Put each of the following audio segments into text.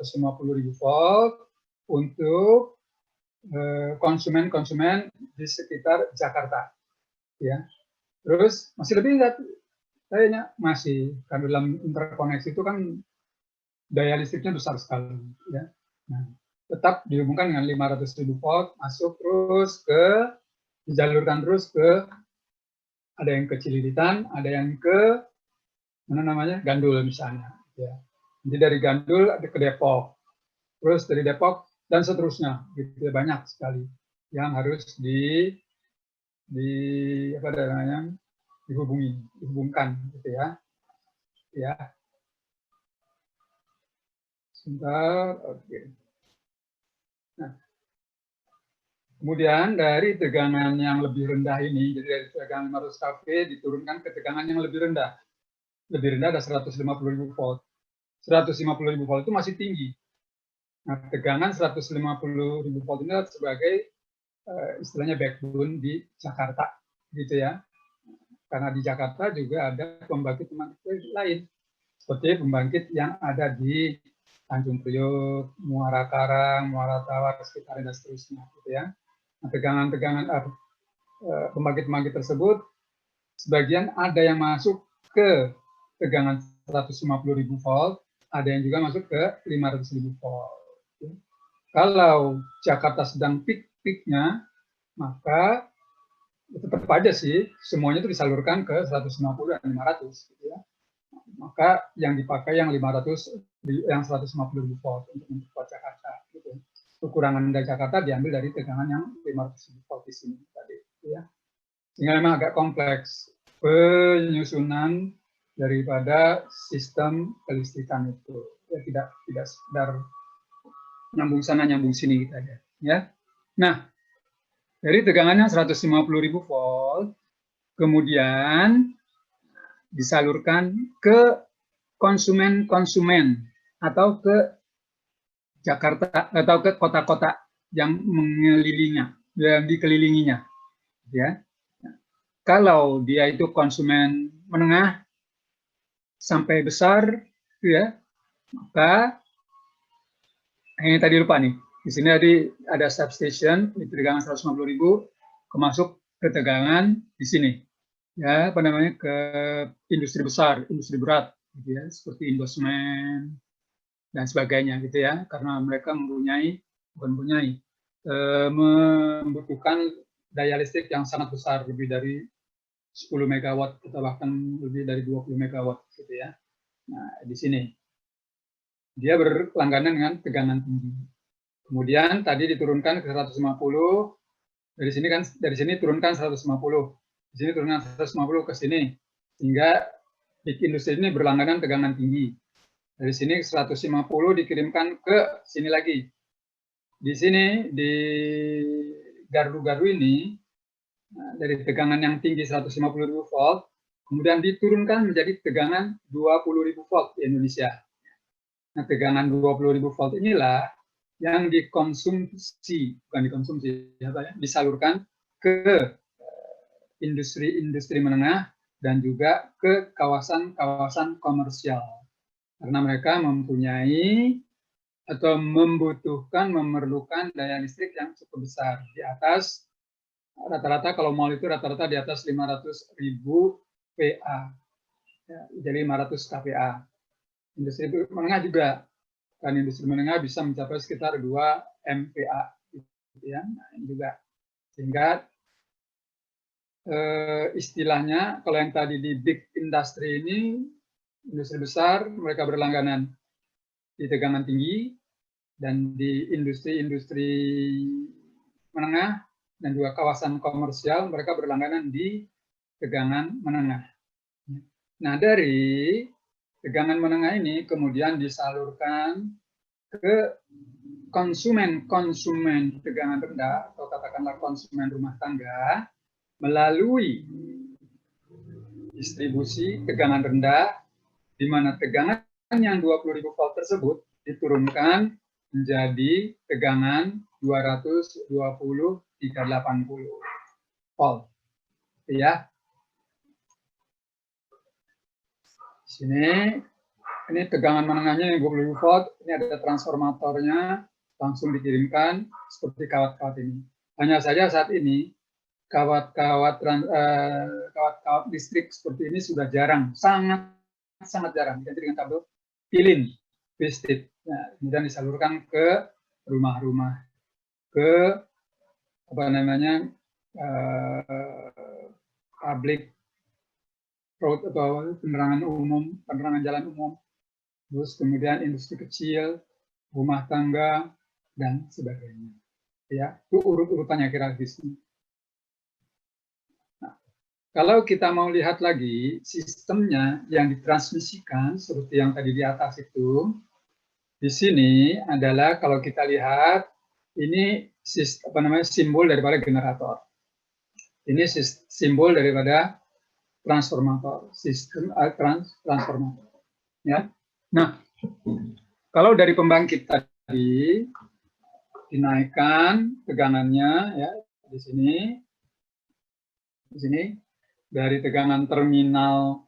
150.000 volt untuk konsumen-konsumen di sekitar Jakarta. Ya. Terus masih lebih enggak? Kayaknya masih, karena dalam interkoneksi itu kan daya listriknya besar sekali. Ya. Nah, tetap dihubungkan dengan 500.000 volt, masuk terus dijalurkan terus ke, ada yang ke Cililitan, ada yang ke mana namanya, Gandul misalnya. Ya. Jadi dari Gandul ada ke Depok, terus dari Depok dan seterusnya, gitu, banyak sekali yang harus apa namanya, dihubungkan, gitu ya. Ya, sebentar, oke. Nah, kemudian dari tegangan yang lebih rendah ini, jadi dari tegangan 500 kV diturunkan ke tegangan yang lebih rendah. Lebih rendah ada 150.000 volt. 150.000 volt itu masih tinggi. Nah, tegangan 150.000 volt ini sebagai istilahnya backbone di Jakarta, gitu ya. Karena di Jakarta juga ada pembangkit-pembangkit lain, seperti pembangkit yang ada di Tanjung Priok, Muara Karang, Muara Tawar, sekitarnya dan seterusnya, gitu ya. Nah, tegangan-tegangan pembangkit-pembangkit tersebut, sebagian ada yang masuk ke tegangan 150.000 volt, ada yang juga masuk ke 500.000 volt. Kalau Jakarta sedang peak-peaknya, maka tetap aja sih semuanya itu disalurkan ke 150 dan 500, gitu ya. Maka yang dipakai yang 150.000 volt untuk memperkuat Jakarta, gitu. Kekurangan dari Jakarta diambil dari tegangan yang 500.000 volt di sini tadi, gitu ya. Sehingga memang agak kompleks penyusunan daripada sistem kelistrikan itu. Ya, tidak sekedar nyambung sana nyambung sini gitu aja, ya. Nah, dari tegangannya 150.000 volt, kemudian disalurkan ke konsumen-konsumen atau ke Jakarta atau ke kota-kota yang dikelilinginya, ya. Kalau dia itu konsumen menengah sampai besar, ya, maka ini tadi lupa nih. Di sini ada substation di tegangan 150.000 masuk ke tegangan di sini. Ya, apa namanya, ke industri besar, industri berat, gitu ya, seperti Indosmen dan sebagainya, gitu ya, karena mereka membutuhkan daya listrik yang sangat besar, lebih dari 10 megawatt atau bahkan lebih dari 20 megawatt, gitu ya. Nah, di sini dia berlangganan dengan tegangan tinggi. Kemudian tadi diturunkan ke 150, dari sini turunkan 150, di sini turunkan 150 ke sini, sehingga peak industri ini berlangganan tegangan tinggi. Dari sini 150 dikirimkan ke sini lagi. Di sini di gardu-gardu ini dari tegangan yang tinggi 150.000 volt, kemudian diturunkan menjadi tegangan 20.000 volt di Indonesia. Nah, tegangan 20.000 volt inilah yang disalurkan ke industri menengah dan juga ke kawasan-kawasan komersial. Karena mereka mempunyai atau memerlukan daya listrik yang cukup besar, di atas rata-rata, kalau mall itu rata-rata di atas 500.000 PA, ya, jadi 500 kPa. Industri menengah juga, kan industri menengah bisa mencapai sekitar 2 MPa, gitu ya. Nah, ini juga, sehingga istilahnya kalau yang tadi di big industry ini, industri besar, mereka berlangganan di tegangan tinggi, dan di industri-industri menengah dan juga kawasan komersial, mereka berlangganan di tegangan menengah. Nah, dari tegangan menengah ini kemudian disalurkan ke konsumen tegangan rendah, atau katakanlah konsumen rumah tangga, melalui distribusi tegangan rendah, di mana tegangan yang 20.000 volt tersebut diturunkan menjadi tegangan 220/380 volt. Ya. Di sini Ini tegangan menengahnya yang 20.000 volt, ini ada transformatornya, langsung dikirimkan seperti kawat-kawat ini. Hanya saja saat ini kawat-kawat listrik seperti ini sudah jarang, sangat jarang diganti dengan kabel pilin, pistit. Nah, kemudian disalurkan ke rumah-rumah, ke apa namanya public road atau penerangan jalan umum. Terus kemudian industri kecil, rumah tangga, dan sebagainya. Ya, itu urut-urutannya kira di sini. Nah, kalau kita mau lihat lagi sistemnya yang ditransmisikan seperti yang tadi di atas itu, di sini adalah kalau kita lihat ini simbol daripada generator. Ini simbol daripada transformator, sistem transformator. Ya. Nah, kalau dari pembangkit tadi dinaikkan tegangannya ya di sini dari tegangan terminal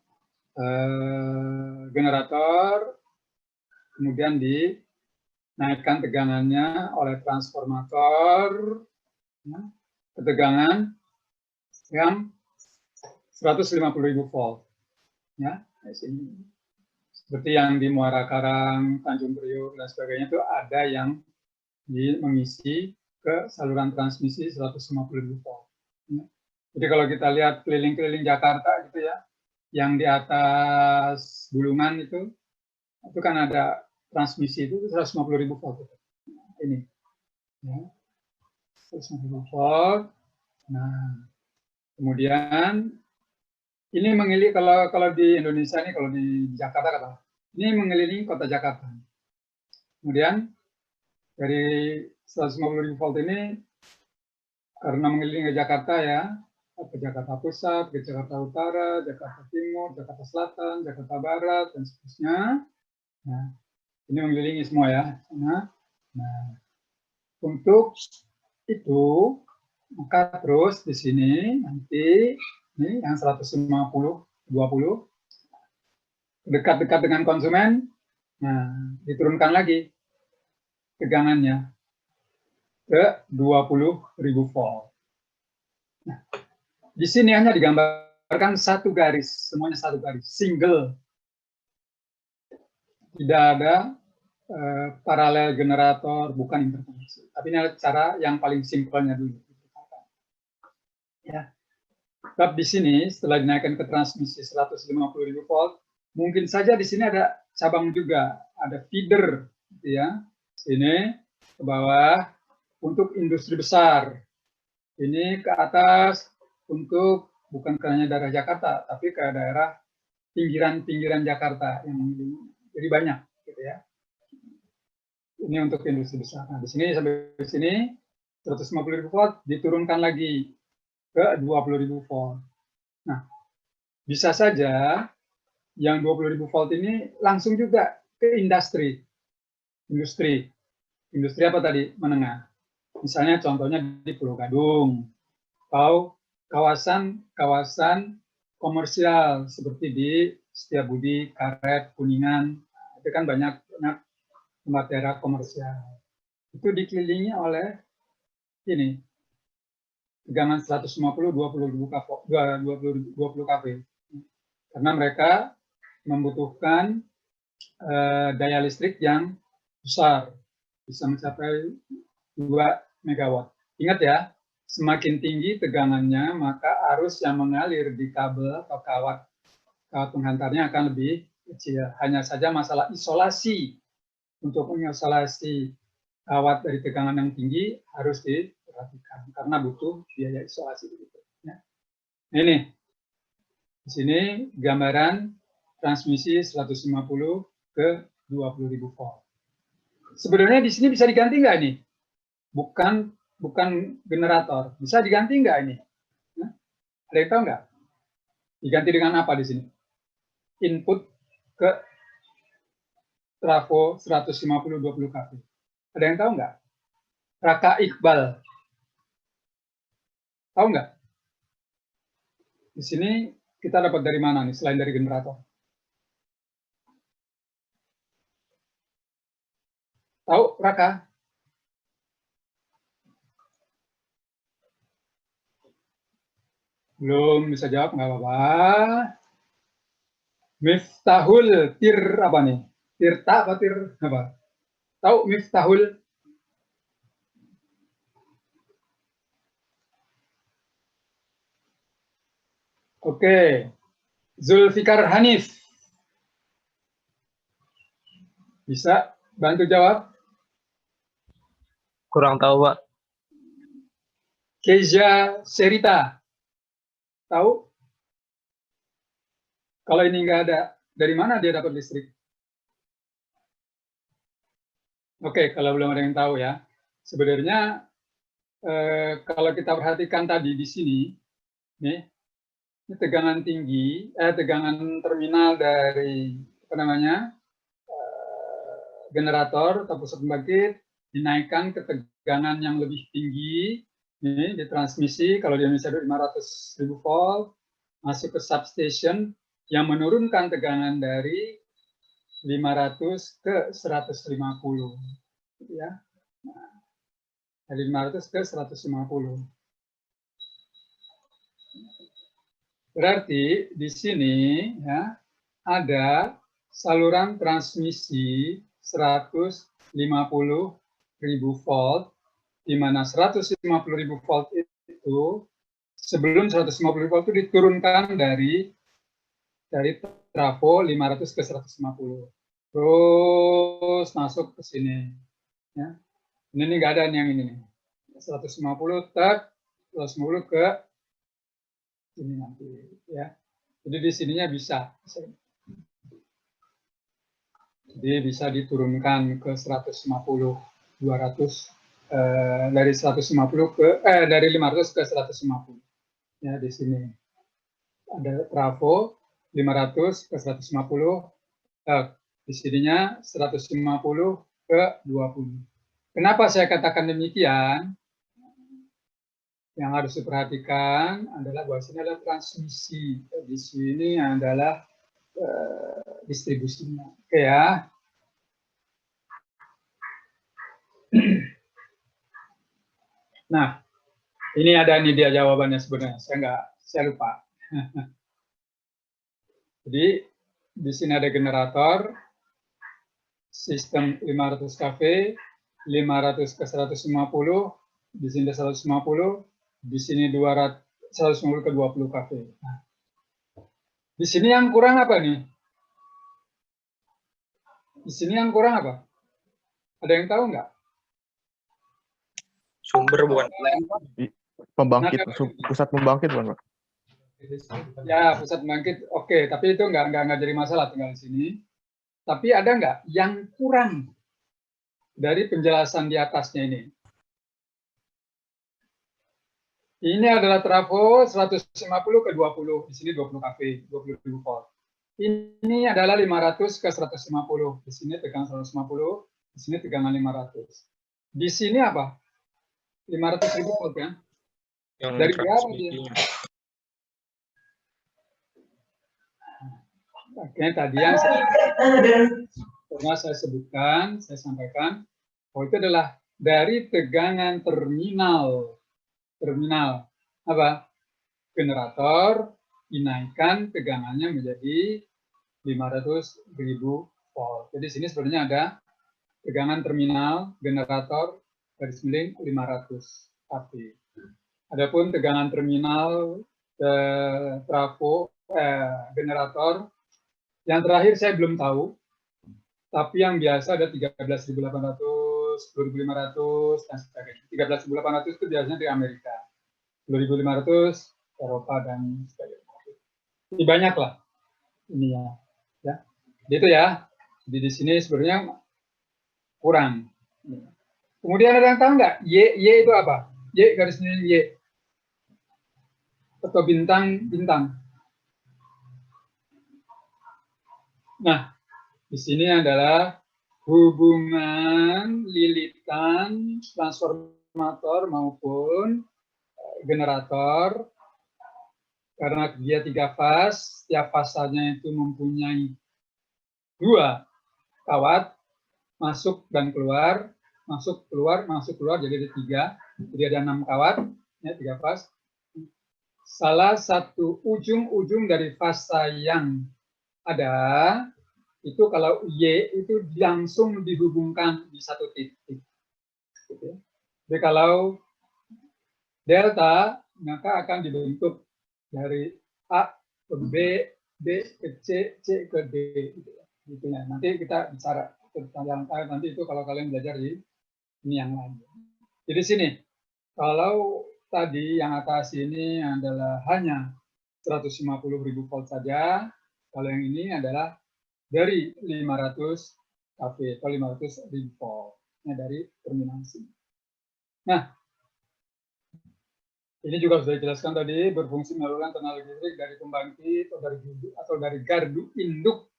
generator, kemudian dinaikkan tegangannya oleh transformator ya, ke tegangan yang 150.000 volt ya di sini. Seperti yang di Muara Karang, Tanjung Priok, dan sebagainya itu ada yang mengisi ke saluran transmisi 150.000 volt. Ya. Jadi kalau kita lihat keliling-keliling Jakarta gitu ya, yang di atas Bulungan itu kan ada transmisi itu 150.000 volt. Ini, ya. 150.000 volt. Nah, kemudian ini mengelilingi kalau di Indonesia ini, kalau di Jakarta kata, ini mengelilingi kota Jakarta. Kemudian dari 150.000 volt ini karena mengelilingi Jakarta ya, ke Jakarta Pusat, ke Jakarta Utara, Jakarta Timur, Jakarta Selatan, Jakarta Barat, dan seterusnya. Nah, ini mengelilingi semua ya. Nah, untuk itu maka terus di sini nanti ini yang 150 20 dekat-dekat dengan konsumen, nah diturunkan lagi tegangannya ke 20.000 volt. Nah, di sini hanya digambarkan satu garis, semuanya satu garis, single. Tidak ada paralel generator, bukan interkoneksi. Tapi ini adalah cara yang paling simpelnya dulu. Ya. Sebab di sini setelah dinaikkan ke transmisi 150.000 volt, mungkin saja di sini ada cabang juga, ada feeder, gitu ya. Sini ke bawah untuk industri besar. Ini ke atas untuk bukan hanya daerah Jakarta, tapi ke daerah pinggiran-pinggiran Jakarta yang jadi banyak, gitu ya. Ini untuk industri besar. Nah, di sini sampai di sini 150.000 volt diturunkan lagi ke 20.000 volt. Nah, bisa saja yang 20.000 volt ini langsung juga ke industri. Industri apa tadi? Menengah. Misalnya contohnya di Pulau Gadung atau kawasan komersial seperti di Setiabudi, Karet, Kuningan. Itu kan banyak tempat daerah komersial. Itu dikelilingi oleh ini tegangan 150 20 kV. Karena mereka membutuhkan daya listrik yang besar, bisa mencapai 2 megawatt. Ingat ya, semakin tinggi tegangannya, maka arus yang mengalir di kabel atau kawat penghantarnya akan lebih kecil. Hanya saja masalah isolasi. Untuk mengisolasi kawat dari tegangan yang tinggi harus diperhatikan karena butuh biaya isolasi begitu. Ya. Ini di sini gambaran transmisi 150 ke 20.000 volt. Sebenarnya di sini bisa diganti nggak nih? Bukan generator, bisa diganti nggak ini? Nah, ada yang tahu nggak? Diganti dengan apa di sini? Input ke trafo 150 20 kV. Ada yang tahu nggak? Raka Iqbal. Tahu nggak? Di sini kita dapat dari mana nih selain dari generator? Tahu, Raka? Belum bisa jawab, nggak apa-apa. Miftahul tir apa nih? Tirta apa tir apa? Tahu Miftahul? Oke. Zulfikar Hanif. Bisa bantu jawab? Kurang tahu, Pak. Keja Serita. Tahu? Kalau ini nggak ada, dari mana dia dapat listrik? Oke, kalau belum ada yang tahu ya. Sebenarnya kalau kita perhatikan tadi di sini, nih, ini tegangan tinggi, tegangan terminal dari apa namanya generator atau pusat pembangkit dinaikkan ke tegangan yang lebih tinggi, nih, di transmisi. Kalau dia misalnya 500.000 volt, masuk ke substation yang menurunkan tegangan dari 500 ke 150, ya. Nah, dari 500 ke 150. Berarti di sini ya ada saluran transmisi 150.000 volt, di mana 150.000 volt itu sebelum 150.000 volt itu diturunkan dari trafo 500 ke 150. Terus masuk ke sini. Ya. Ini nggak ada yang ini nih. 150 tak 150 ke ini nanti ya. Jadi di sininya bisa. Jadi bisa diturunkan ke 150, 200 dari 150 ke dari 500 ke 150. Ya, di sini ada trafo 500 ke 150, di sininya 150 ke 20. Kenapa saya katakan demikian? Yang harus diperhatikan adalah bahwa sini adalah transmisi, di sini adalah distribusinya. Oke ya. Nah, ini ada nih dia jawabannya sebenarnya. Saya lupa. Jadi di sini ada generator sistem 500 kV, 500 ke 150, di sini 150, di sini 200, 150 ke 20 kV. Nah, di sini yang kurang apa nih? Di sini yang kurang apa? Ada yang tahu nggak? Sumber bukan pembangkit, pusat pembangkit bukan, Pak? Ya, pusat pembangkit, oke, tapi itu nggak jadi masalah tinggal di sini. Tapi ada nggak yang kurang dari penjelasan di atasnya ini? Ini adalah trafo 150 ke 20, di sini 20 kV, 20.000 volt. Ini adalah 500 ke 150, di sini tegangan 150, di sini tegangan 500. Di sini apa? 500.000 volt kan? Dari berapa dia? Oke, tadi yang saya sebutkan, saya sampaikan, bahwa itu adalah dari tegangan terminal apa? Generator dinaikkan tegangannya menjadi 500.000 volt. Jadi sini sebenarnya ada tegangan terminal generator garis miring 500 kV. Adapun tegangan terminal trafo generator yang terakhir saya belum tahu, tapi yang biasa ada 13.800, 2.500 dan sebagainya. 13.800 itu biasanya di Amerika, 2.500 Eropa dan sebagainya. Ini banyak lah ini ya. Gitu ya. Jadi di sini sebenarnya kurang. Kemudian ada yang tahu nggak? Y itu apa? Y garis miring Y. Atau bintang. Nah, di sini adalah hubungan lilitan transformator maupun generator. Karena dia 3 fase, setiap fasanya itu mempunyai 2 kawat, masuk dan keluar, masuk keluar, jadi ada 3, jadi ada 6 kawat, ya 3 fase. Salah satu ujung-ujung dari fasa yang ada itu kalau Y itu langsung dihubungkan di satu titik. Jadi kalau delta maka akan dibentuk dari A ke B, B ke C, C ke D. Gitu ya. Nanti kita bicara tentang nanti itu kalau kalian belajar di ini yang lain. Jadi sini kalau tadi yang atas ini adalah hanya 150.000 volt saja, kalau yang ini adalah dari 500 kV atau 500.000 volt dari terminasi. Nah, ini juga sudah dijelaskan tadi, berfungsi menyalurkan tenaga listrik dari pembangkit atau dari gardu induk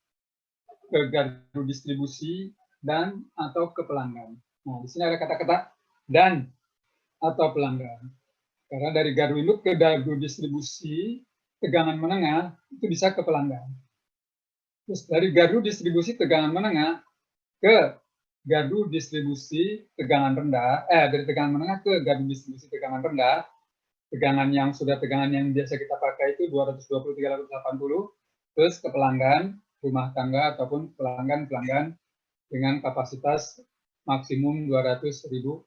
ke gardu distribusi dan atau ke pelanggan. Nah, di sini ada kata-kata dan atau pelanggan. Karena dari gardu induk ke gardu distribusi tegangan menengah itu bisa ke pelanggan. Terus dari gardu distribusi tegangan menengah ke gardu distribusi tegangan rendah, dari tegangan menengah ke gardu distribusi tegangan rendah, tegangan yang biasa kita pakai itu 220-380, terus ke pelanggan rumah tangga ataupun pelanggan dengan kapasitas maksimum 200.000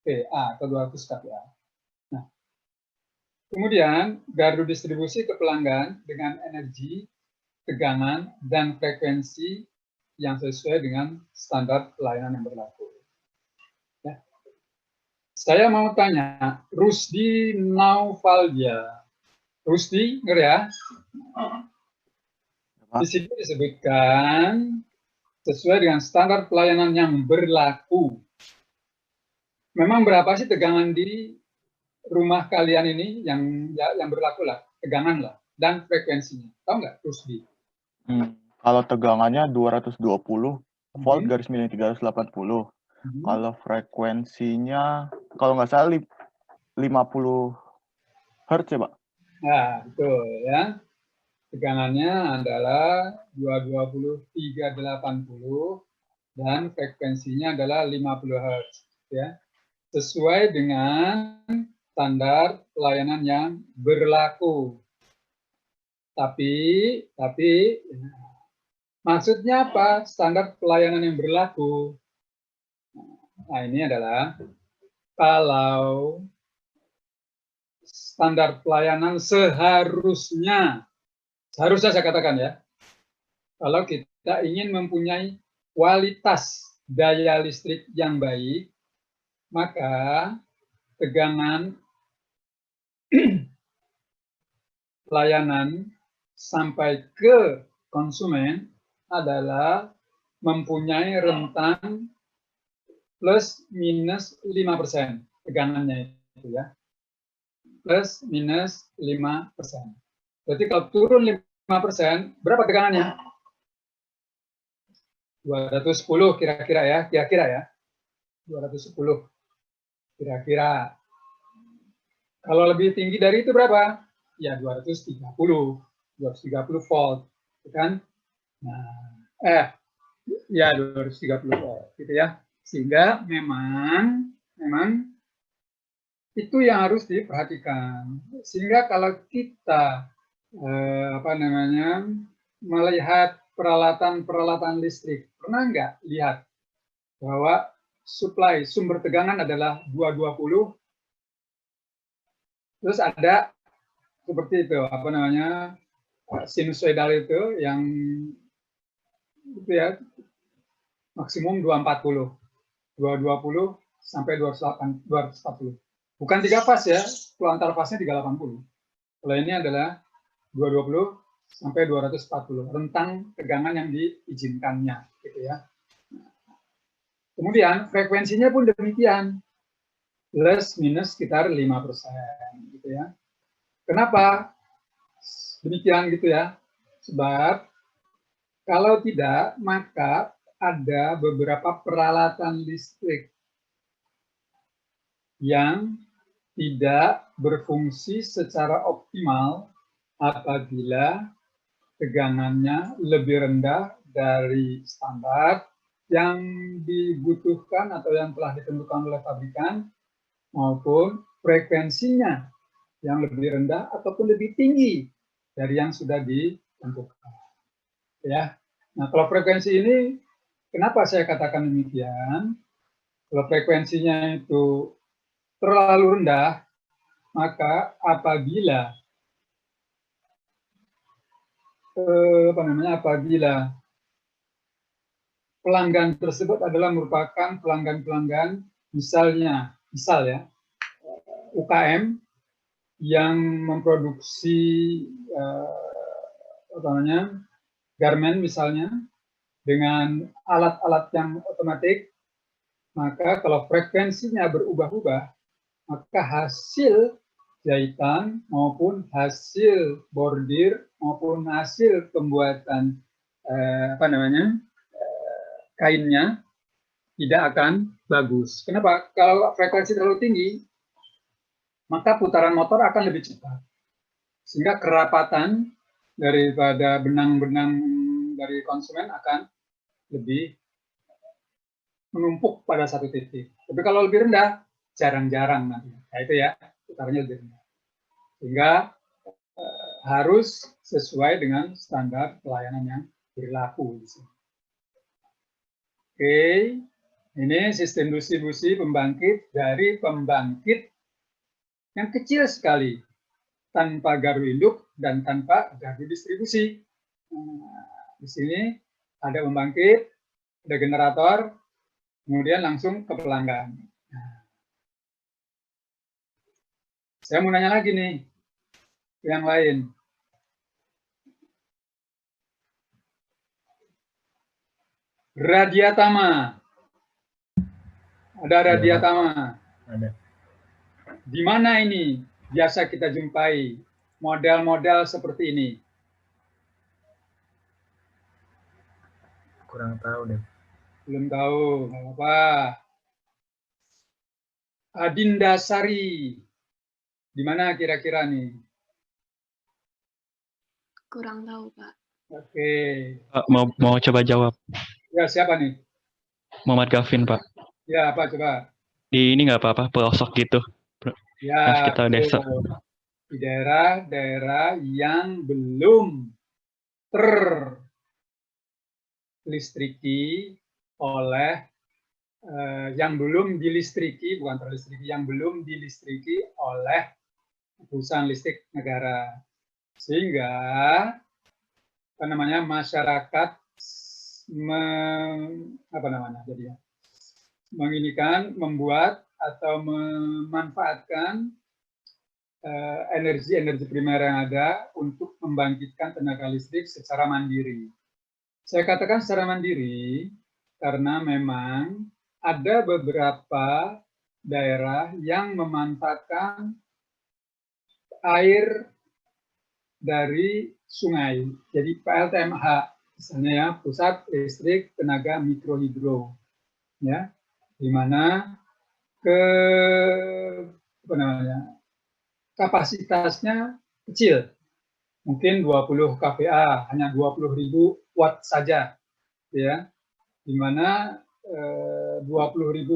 PA atau 200 kPa. Nah, kemudian gardu distribusi ke pelanggan dengan energi, tegangan, dan frekuensi yang sesuai dengan standar pelayanan yang berlaku. Ya. Saya mau tanya, Rusdi Naufaldia. Rusdi, ngerti ya? Di sini disebutkan sesuai dengan standar pelayanan yang berlaku. Memang berapa sih tegangan di rumah kalian ini yang berlaku lah, tegangan lah, dan frekuensinya? Tahu nggak, Rusdi? Kalau tegangannya 220 volt garis miring 380. Kalau frekuensinya, kalau nggak salah 50 Hz ya, Pak? Nah, betul ya. Tegangannya adalah 220-380 dan frekuensinya adalah 50 Hz ya. Sesuai dengan standar pelayanan yang berlaku. Tapi maksudnya apa? Standar pelayanan yang berlaku. Nah, ini adalah kalau standar pelayanan seharusnya saya katakan ya, kalau kita ingin mempunyai kualitas daya listrik yang baik, maka tegangan pelayanan sampai ke konsumen adalah mempunyai rentang plus minus 5% tegangannya itu ya. Plus minus 5%. Berarti kalau turun 5%, berapa tegangannya? 210 kira-kira ya, 210 kira-kira. Kalau lebih tinggi dari itu berapa? Ya 230 volt, kan? Nah, ya 230 volt, gitu ya. Sehingga memang itu yang harus diperhatikan. Sehingga kalau kita melihat peralatan listrik, pernah nggak lihat bahwa supply sumber tegangan adalah 220, terus ada seperti itu sinusoidal itu yang itu ya maksimum 240 sampai 240, bukan 3 fase ya, kalau antar fasenya 380. Kalau ini adalah 220 sampai 240 rentang tegangan yang diizinkannya gitu ya. Kemudian frekuensinya pun demikian, plus minus sekitar 5% gitu ya. Kenapa demikian gitu ya? Sebab kalau tidak, maka ada beberapa peralatan listrik yang tidak berfungsi secara optimal apabila tegangannya lebih rendah dari standar yang dibutuhkan atau yang telah ditentukan oleh pabrikan maupun frekuensinya yang lebih rendah ataupun lebih tinggi dari yang sudah ditentukan. Ya. Nah, kalau frekuensi ini, kenapa saya katakan demikian? Kalau frekuensinya itu terlalu rendah, maka apabila apabila pelanggan tersebut adalah merupakan pelanggan-pelanggan misal ya UKM yang memproduksi garment misalnya dengan alat-alat yang otomatis, maka kalau frekuensinya berubah-ubah, maka hasil jahitan maupun hasil bordir maupun hasil pembuatan kainnya tidak akan bagus. Kenapa? Kalau frekuensi terlalu tinggi, maka putaran motor akan lebih cepat. Sehingga kerapatan daripada benang-benang dari konsumen akan lebih menumpuk pada satu titik. Tapi kalau lebih rendah, jarang-jarang nanti. Nah, itu ya, putarannya lebih rendah. Sehingga harus sesuai dengan standar pelayanan yang berlaku di sini. Oke, ini sistem distribusi pembangkit dari pembangkit yang kecil sekali, tanpa gardu induk dan tanpa gardu distribusi. Nah, di sini ada pembangkit, ada generator, kemudian langsung ke pelanggan. Nah, saya mau nanya lagi nih, yang lain. Radiatama. Ada Radiatama. Ada. Di mana ini biasa kita jumpai model-model seperti ini? Kurang tahu deh. Belum tahu, nggak apa-apa. Adinda Sari. Di mana kira-kira nih? Kurang tahu, Pak. Oke. Pak, mau coba jawab. Ya, siapa nih? Muhammad Gavin, Pak. Ya, apa coba? Di ini nggak apa-apa, pelosok gitu. Ya, Kita desa. di daerah-daerah yang belum terlistriki oleh yang belum dilistriki, bukan terlistriki, yang belum dilistriki oleh perusahaan listrik negara. Sehingga masyarakat membuat atau memanfaatkan energi-energi primer yang ada untuk membangkitkan tenaga listrik secara mandiri. Saya katakan secara mandiri karena memang ada beberapa daerah yang memanfaatkan air dari sungai, jadi PLTMH, misalnya ya, Pusat Listrik Tenaga Mikrohidro, ya, di mana kapasitasnya kecil, mungkin 20 kVA, hanya 20.000 watt saja, ya, di mana 20.000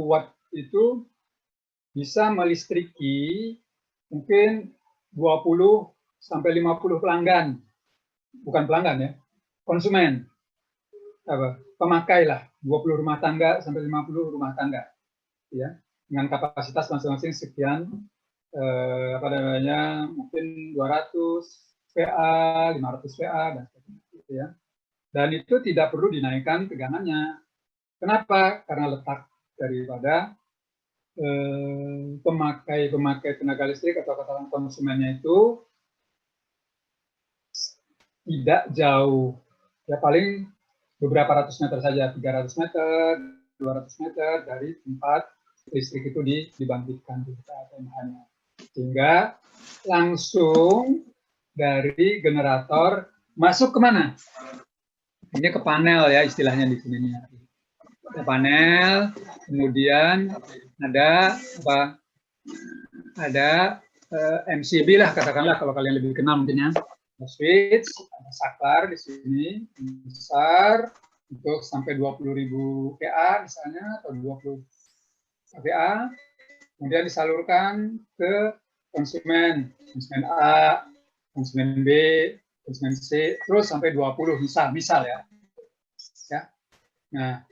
watt itu bisa melistriki mungkin 20 sampai 50 pelanggan, bukan pelanggan ya, konsumen, pemakai lah, 20 rumah tangga sampai 50 rumah tangga, ya, dengan kapasitas masing-masing sekian, mungkin 200 VA, 500 VA dan sebagainya, ya. Dan itu tidak perlu dinaikkan tegangannya. Kenapa? Karena letak daripada pemakai tenaga listrik atau katakan konsumennya itu tidak jauh, ya paling beberapa ratus meter saja, 300 meter, 200 meter dari tempat listrik itu dibangkitkan di PLTMH-nya. Sehingga langsung dari generator masuk ke mana? Ini ke panel ya istilahnya di sini. Ada panel, kemudian ada apa? Ada MCB lah katakanlah kalau kalian lebih kenal mungkin ya. Ada switch, ada saklar di sini besar, untuk sampai 20.000 VA misalnya, atau 20 VA, kemudian disalurkan ke konsumen A, konsumen B, konsumen C, terus sampai 20 misal ya. Nah,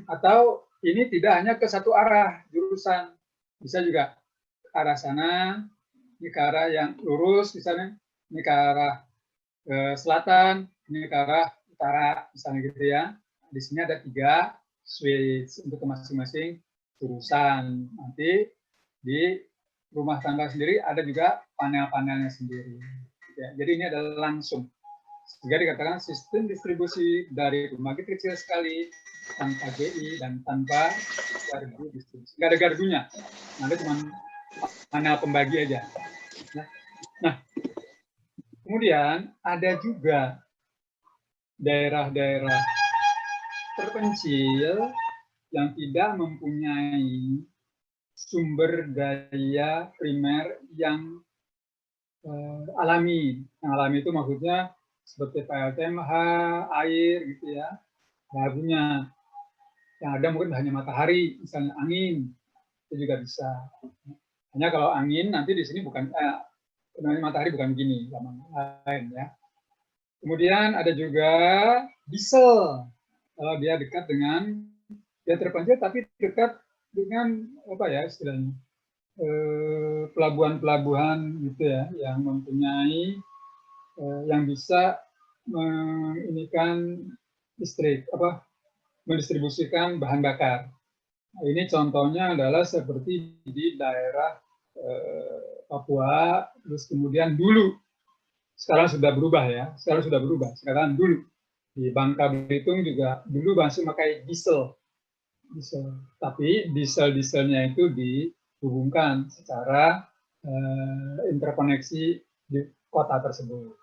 atau ini tidak hanya ke satu arah jurusan, bisa juga ke arah sana, ini ke arah yang lurus misalnya, ini ke arah selatan, ini ke arah utara misalnya gitu ya. Di sini ada 3 switch untuk masing-masing jurusan. Nanti di rumah tangga sendiri ada juga panel-panelnya sendiri. Ya, jadi ini adalah langsung. Sehingga dikatakan sistem distribusi dari pembangkit kecil sekali, tanpa GI dan tanpa gardu distribusi. Nggak ada gardunya, ada cuma panel pembagi aja. Nah, kemudian ada juga daerah-daerah terpencil yang tidak mempunyai sumber daya primer yang alami. Yang alami itu maksudnya seperti PLTMH, air gitu ya, nggak punya. Yang ada mungkin hanya matahari, misalnya angin, itu juga bisa. Hanya kalau angin nanti di sini bukan matahari bukan begini, sama lain ya. Kemudian ada juga diesel. Kalau dia dekat dengan, dia terpencil tapi dekat dengan apa ya istilahnya, pelabuhan-pelabuhan gitu ya, yang mempunyai yang bisa menginikan listrik, mendistribusikan bahan bakar. Nah, ini contohnya adalah seperti di daerah Papua, terus kemudian dulu, sekarang sudah berubah ya, sekarang dulu di Bangka Belitung juga dulu masih pakai diesel, tapi dieselnya itu dihubungkan secara interkoneksi di kota tersebut.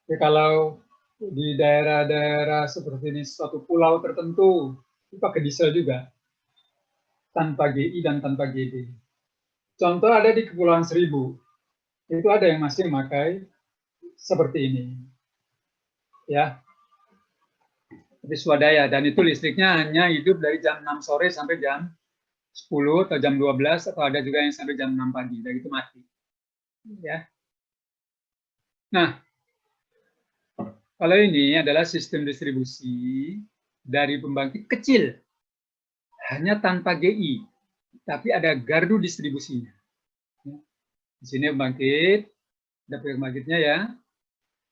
Jadi kalau di daerah-daerah seperti ini suatu pulau tertentu itu pakai diesel juga, tanpa GI dan tanpa GD. Contoh ada di Kepulauan Seribu, itu ada yang masih memakai seperti ini, ya, tapi swadaya, dan itu listriknya hanya hidup dari jam 6 sore sampai jam 10 atau jam 12, atau ada juga yang sampai jam 6 pagi, dan itu mati. Ya. Nah, kalau ini adalah sistem distribusi dari pembangkit kecil, hanya tanpa GI, tapi ada gardu distribusinya. Di sini pembangkit, ada pembangkitnya ya.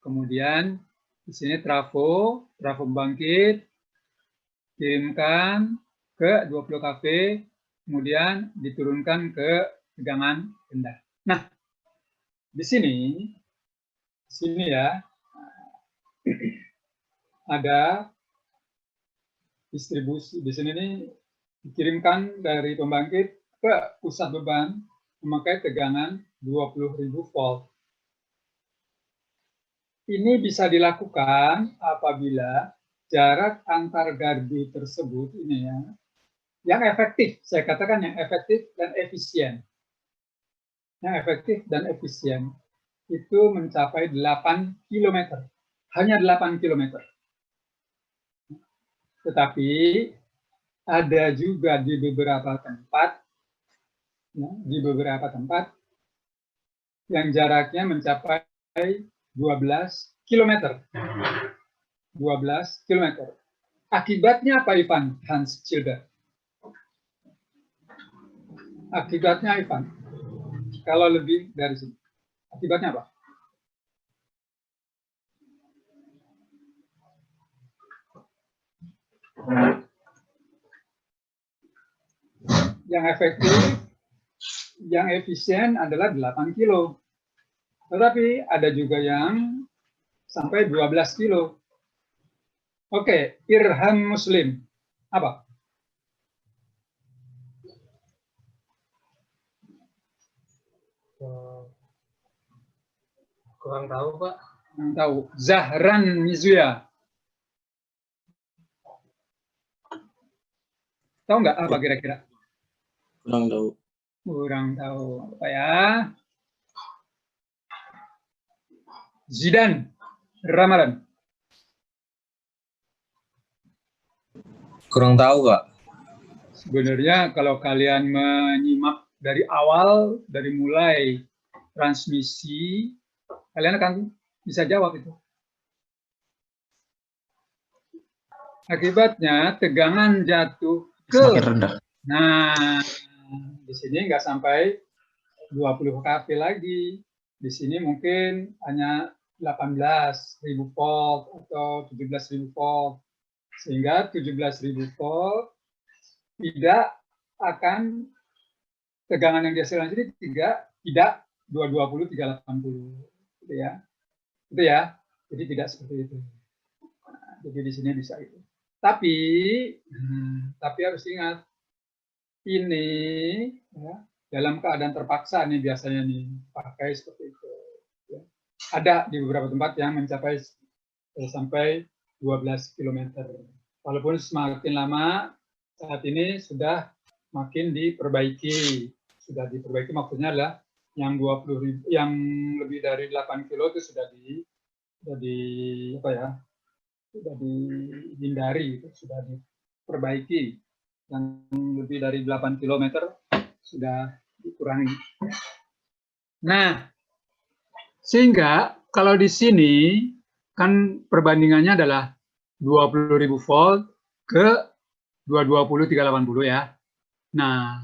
Kemudian di sini trafo pembangkit, kirimkan ke 20 kV, kemudian diturunkan ke tegangan rendah. Nah, di sini ya, ada distribusi. Di sini nih dikirimkan dari pembangkit ke pusat beban memakai tegangan 20.000 volt. Ini bisa dilakukan apabila jarak antar gardu tersebut ini ya, yang efektif, saya katakan yang efektif dan efisien. Yang efektif dan efisien itu mencapai 8 km. Hanya 8 km. Tetapi ada juga di beberapa tempat, ya, yang jaraknya mencapai 12 km. 12 km. Akibatnya apa, Ivan? Hans Schilder. Akibatnya, Ivan, kalau lebih dari sini, akibatnya apa? Yang efektif, yang efisien adalah 8 kilo. Tetapi ada juga yang sampai 12 kilo. Oke, Irham Muslim. Apa? Kurang tahu, Pak. Kurang tahu. Zahran Mizuya. Tahu nggak apa kira-kira? Kurang tahu. Kurang tahu. Apa ya? Zidan Ramadan. Kurang tahu, Pak. Sebenarnya kalau kalian menyimak dari awal, dari mulai transmisi, kalian akan bisa jawab itu. Akibatnya tegangan jatuh Semakin ke, rendah. nah di sini nggak sampai 20 kV lagi. Di sini mungkin hanya 18.000 volt atau 17.000 volt. Sehingga 17.000 volt tidak akan tegangan yang dihasilkan sini tidak 220 380 gitu ya. Itu ya. Jadi tidak seperti itu. Nah, jadi di sini bisa itu. Tapi harus ingat ini ya, dalam keadaan terpaksa nih biasanya nih pakai seperti itu. Ya. Ada di beberapa tempat yang mencapai sampai 12 km. Walaupun semakin lama saat ini sudah makin diperbaiki. Sudah diperbaiki maksudnya adalah yang 20.000, yang lebih dari 8 kilo itu sudah dihindari, sudah diperbaiki. Yang lebih dari 8 km sudah dikurangi. Nah, sehingga kalau di sini kan perbandingannya adalah 20.000 volt ke 220 380 ya. Nah,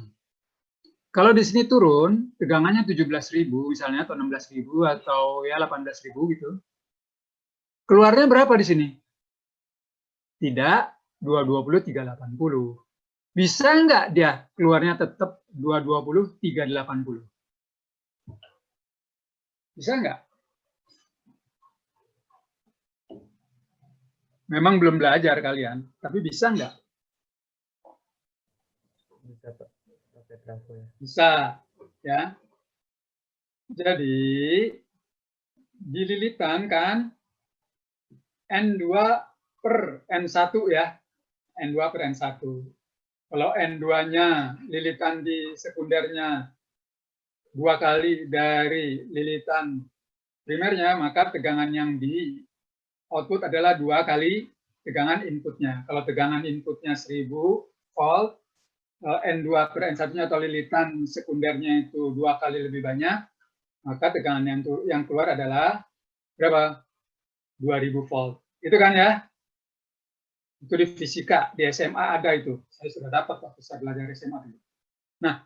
kalau di sini turun tegangannya 17.000 misalnya atau 16.000 atau ya 18.000 gitu. Keluarnya berapa di sini? Tidak 220 380. Bisa nggak dia keluarnya tetap 220 380? Bisa nggak? Memang belum belajar kalian, tapi bisa nggak? Bisa, Pak. Pakai trafo ya. Bisa, ya. Jadi dililitan kan N2 per N1 ya. N2 per N1. Kalau N2-nya lilitan di sekundernya 2 kali dari lilitan primernya, maka tegangan yang di output adalah 2 kali tegangan inputnya. Kalau tegangan inputnya 1000 volt, N2 per N1-nya atau lilitan sekundernya itu 2 kali lebih banyak, maka tegangan yang keluar adalah berapa? 2000 volt. Itu kan ya? Itu di fisika, di SMA ada itu. Saya sudah dapat waktu saya belajar SMA dulu. Nah,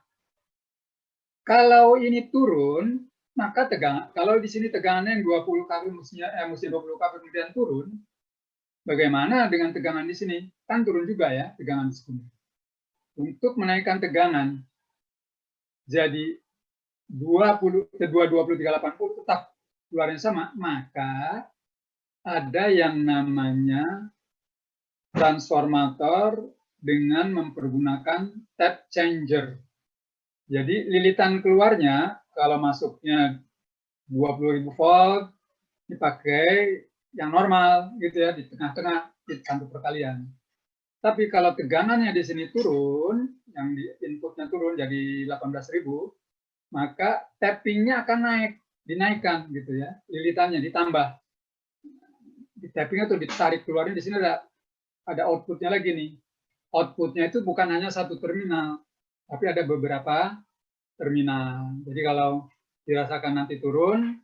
kalau ini turun, maka tegangan, kalau di sini tegangannya yang 20 kV mesti 20 kV kemudian turun, bagaimana dengan tegangan di sini? Kan turun juga ya tegangan di sini. Untuk menaikkan tegangan jadi 220 380 tetap keluarnya sama, maka ada yang namanya transformator dengan mempergunakan tap changer. Jadi lilitan keluarnya kalau masuknya 20.000 volt dipakai yang normal gitu ya, di tengah-tengah di satu perkalian. Tapi kalau tegangannya di sini turun, yang di inputnya turun jadi 18.000, maka tappingnya akan dinaikkan gitu ya, lilitannya ditambah. Di tappingnya tuh ditarik keluarnya, di sini ada outputnya lagi nih. Outputnya itu bukan hanya satu terminal, tapi ada beberapa terminal. Jadi kalau dirasakan nanti turun,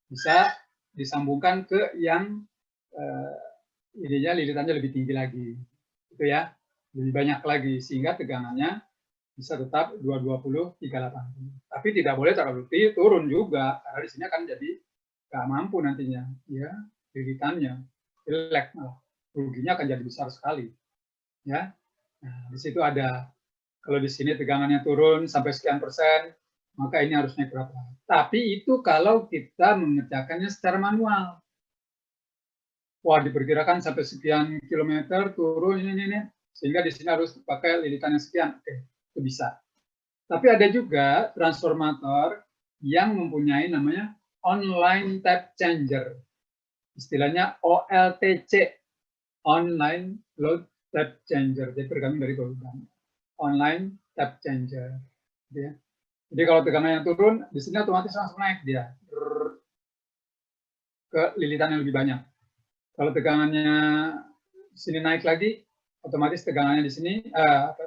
bisa disambungkan ke yang ininya lilitannya lebih tinggi lagi. Itu ya, lebih banyak lagi, sehingga tegangannya bisa tetap 220 380. Tapi tidak boleh terlalu turun juga, karena di sini akan jadi nggak mampu nantinya, ya lilitannya jelek malah, ruginya akan jadi besar sekali, ya. Nah, di situ ada, kalau di sini tegangannya turun sampai sekian persen, maka ini harus naik berapa. Tapi itu kalau kita mengerjakannya secara manual. Wah, diperkirakan sampai sekian kilometer turun ini, sehingga di sini harus pakai lilitan yang sekian. Oke, itu bisa. Tapi ada juga transformator yang mempunyai namanya online tap changer. Istilahnya OLTC, online load tap changer. Jadi tergantung dari kebutuhan. Online tap changer. Jadi kalau tegangan yang turun, di sini otomatis langsung naik dia ke lilitan yang lebih banyak. Kalau tegangannya sini naik lagi, otomatis tegangannya di sini,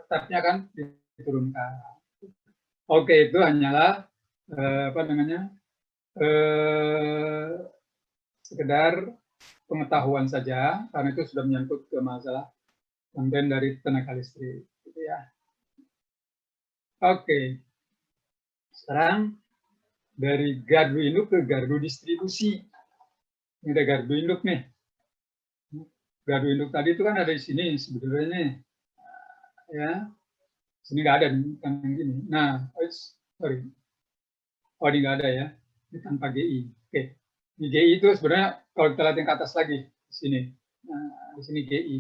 tabnya akan diturunkan. Oke, itu hanyalah sekedar pengetahuan saja, karena itu sudah menyangkut ke masalah konten dari tenaga listrik, gitu ya. Oke, sekarang dari gardu induk ke gardu distribusi. Ini ada gardu induk nih. Gardu induk tadi itu kan ada di sini sebetulnya nih. Ya, sini nggak ada kan gini. Nah, sorry. Oh, ini nggak ada ya. Ini tanpa GI. Oke. Di GI itu sebenarnya kalau kita lihat yang ke atas lagi di sini. Nah, di sini GI.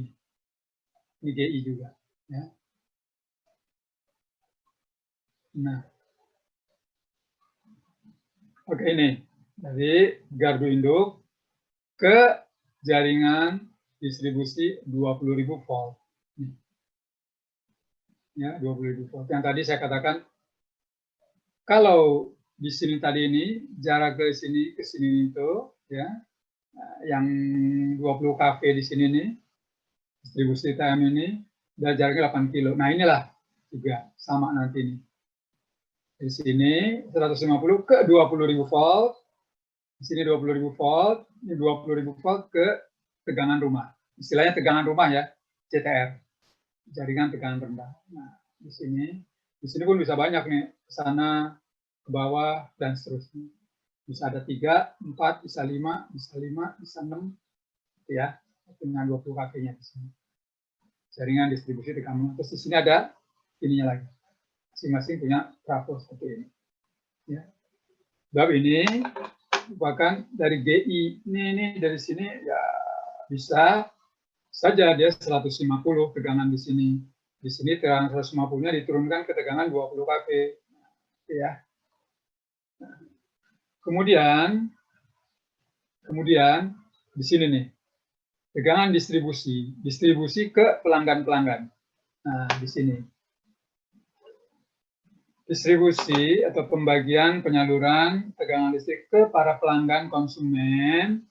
Ini GI juga. Ya. Nah, oke ini dari gardu induk ke jaringan distribusi 20.000 volt. Ya, 20.000 volt. Yang tadi saya katakan, kalau di sini tadi ini jarak ke sini itu, ya, yang 20 kV di sini nih, distribusi TM ini, dan jaraknya 8 kilo. Nah inilah juga sama nanti ini. Di sini 150 ke 20.000 volt, di sini 20.000 volt, ini 20.000 volt ke tegangan rumah. Istilahnya tegangan rumah ya, CTR, jaringan tegangan rendah. Nah, di sini pun bisa banyak nih, ke sana, ke bawah, dan seterusnya. Bisa ada 3, 4, bisa 5, bisa 6, gitu ya, dengan 20 kV-nya di sini. Jaringan distribusi tegangan. Terus di sini ada ininya lagi. Masing-masing punya trafo seperti ini. Ya. Sebab ini bahkan dari GI ini dari sini ya bisa saja dia 150 tegangan di sini. Di sini tegangan 150-nya diturunkan ke tegangan 20 kV. Ya. Kemudian di sini nih tegangan distribusi ke pelanggan-pelanggan. Nah, di sini. Distribusi atau pembagian penyaluran tegangan listrik ke para pelanggan konsumen.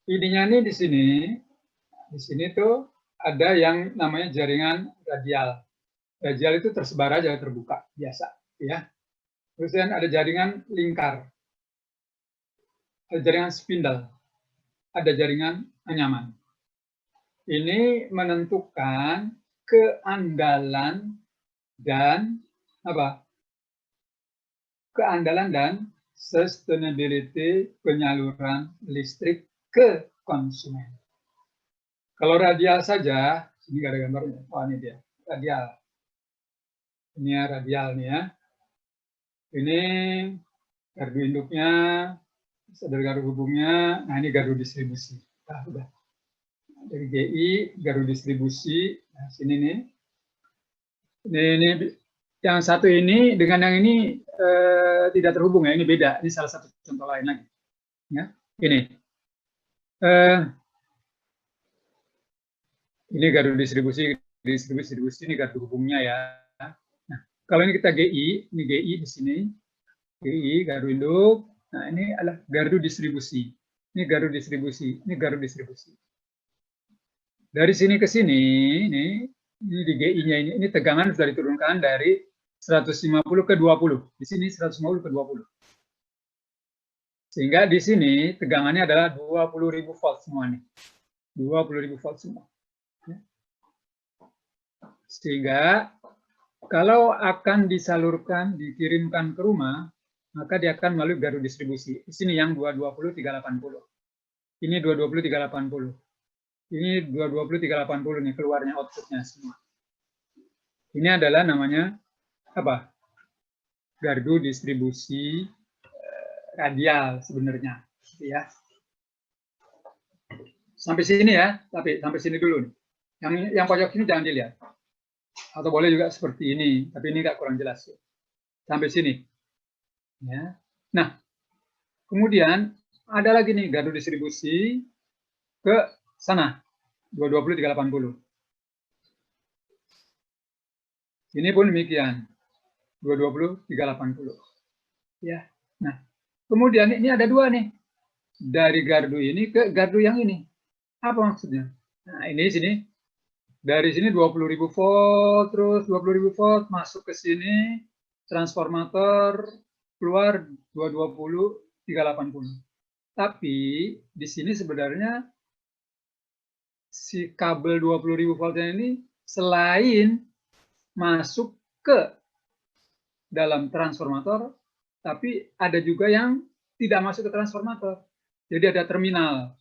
Ininya nih di sini tuh ada yang namanya jaringan radial. Radial itu tersebar aja, terbuka biasa, ya. Kemudian ada jaringan lingkar, ada jaringan spindle, ada jaringan anyaman. Ini menentukan keandalan dan keandalan dan sustainability penyaluran listrik ke konsumen. Kalau radial saja, ini nggak ada gambarnya. Oh, ini dia, radial. Ini ya radial nih ya. Ini gardu induknya, ada gardu hubungnya. Nah, ini gardu distribusi. Nah, udah. Dari GI, gardu distribusi. Nah, sini nih. Ini yang satu ini dengan yang ini tidak terhubung ya, ini beda. Ini salah satu contoh lain lagi. Ya, ini gardu distribusi ini gardu hubungnya ya. Nah, kalau ini kita GI, ini GI di sini, GI gardu induk. Nah, ini adalah gardu distribusi. Ini gardu distribusi, ini gardu distribusi. Dari sini ke sini, ini di GI-nya ini tegangan sudah diturunkan dari 150 ke 20. Di sini 150 ke 20. Sehingga di sini tegangannya adalah 20.000 volt semua nih. 20.000 volt semua. Sehingga kalau akan disalurkan, dikirimkan ke rumah, maka dia akan melalui gardu distribusi. Di sini yang 220 380. Ini 220 380. Ini 220 380 nih keluarnya outputnya semua. Ini adalah namanya apa? Gardu distribusi radial sebenarnya, ya. Sampai sini ya, tapi sampai sini dulu nih. Yang pojok ini jangan dilihat. Atau boleh juga seperti ini, tapi ini nggak kurang jelas. Ya. Sampai sini. Ya. Nah, kemudian ada lagi nih gardu distribusi ke sana, 220 380. Ini pun demikian, 220 380. Ya. Nah, kemudian ini ada dua nih, dari gardu ini ke gardu yang ini. Apa maksudnya? Nah, ini sini Dari sini 20.000 volt, terus 20.000 volt masuk ke sini, transformator keluar 220, 380. Tapi di sini sebenarnya si kabel 20.000 voltnya ini selain masuk ke dalam transformator, tapi ada juga yang tidak masuk ke transformator. Jadi ada terminal.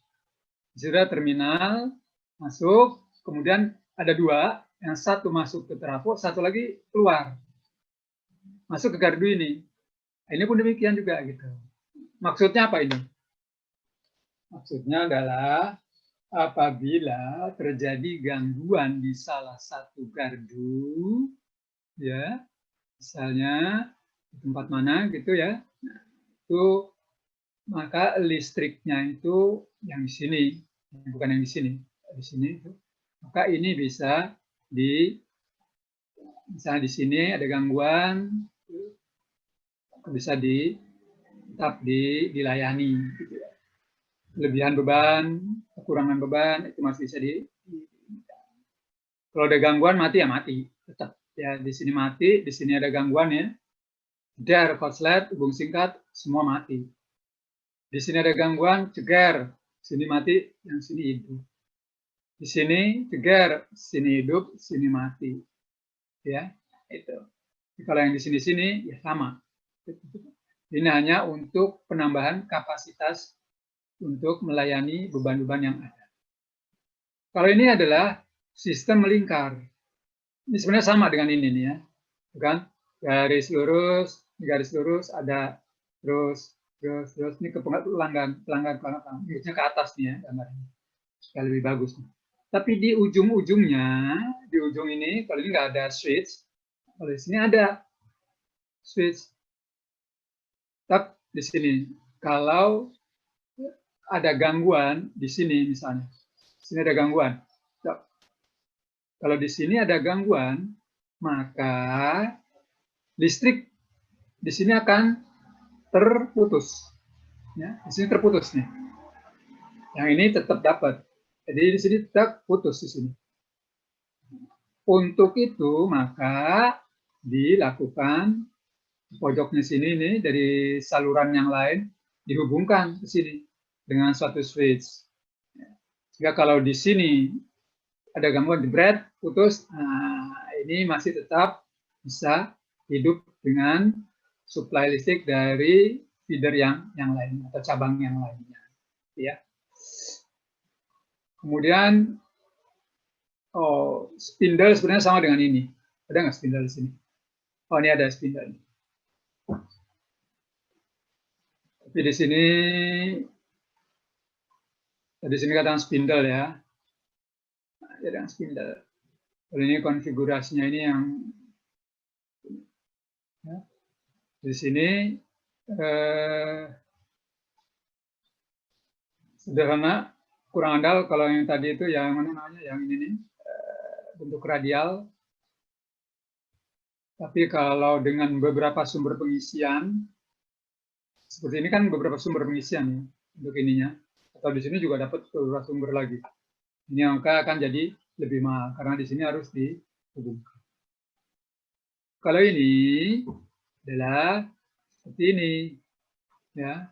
Sudah terminal masuk, kemudian ada dua, yang satu masuk ke trafo, satu lagi keluar. Masuk ke gardu ini. Ini pun demikian juga gitu. Maksudnya apa ini? Maksudnya adalah apabila terjadi gangguan di salah satu gardu, ya, misalnya di tempat mana gitu ya, itu maka listriknya itu yang di sini, bukan yang di sini, itu. Maka ini bisa misalnya di sini ada gangguan, bisa tetap dilayani. Gitu ya. Kelebihan beban, kekurangan beban itu masih bisa kalau ada gangguan mati ya mati, tetap ya di sini mati, di sini ada gangguan ya, der korslet, hubung singkat, semua mati. Di sini ada gangguan, ceger, sini mati, yang sini hidup. Di sini ceger, sini hidup, sini mati. Ya, itu. Kalau yang di sini ya sama. Ini hanya untuk penambahan kapasitas untuk melayani beban-beban yang ada. Kalau ini adalah sistem melingkar. Ini sebenarnya sama dengan ini nih ya. Bukan? Garis lurus ada terus ini ke pelanggan. Ini ke atas nih ya gambarnya. Supaya lebih bagus. Tapi di ujung-ujungnya, di ujung ini, kalau ini nggak ada switch, kalau di sini ada switch. Tapi di sini, kalau ada gangguan di sini misalnya, sini ada gangguan. Kalau di sini ada gangguan, maka listrik di sini akan terputus. Ya, di sini terputus nih. Yang ini tetap dapat. Jadi di sini tetap putus di sini. Untuk itu maka dilakukan pojoknya sini nih dari saluran yang lain dihubungkan ke sini dengan suatu switch. Sehingga kalau di sini ada gangguan jebret, putus, nah ini masih tetap bisa hidup dengan suplai listrik dari feeder yang lain atau cabang yang lainnya, ya. Kemudian spindle sebenarnya sama dengan ini. Ada nggak spindle di sini? Oh, ini ada spindle. Tapi di sini katakan spindle ya. Ada spindle. Kalau ini konfigurasinya ini yang ya. Di sini sederhana, kurang andal. Kalau yang tadi itu yang mana namanya, yang ini nih, bentuk radial. Tapi kalau dengan beberapa sumber pengisian, seperti ini kan beberapa sumber pengisian ya, untuk ininya. Atau di sini juga dapat beberapa sumber lagi. Ini angka akan jadi lebih mahal karena di sini harus dihubungkan. Kalau ini adalah seperti ini, ya.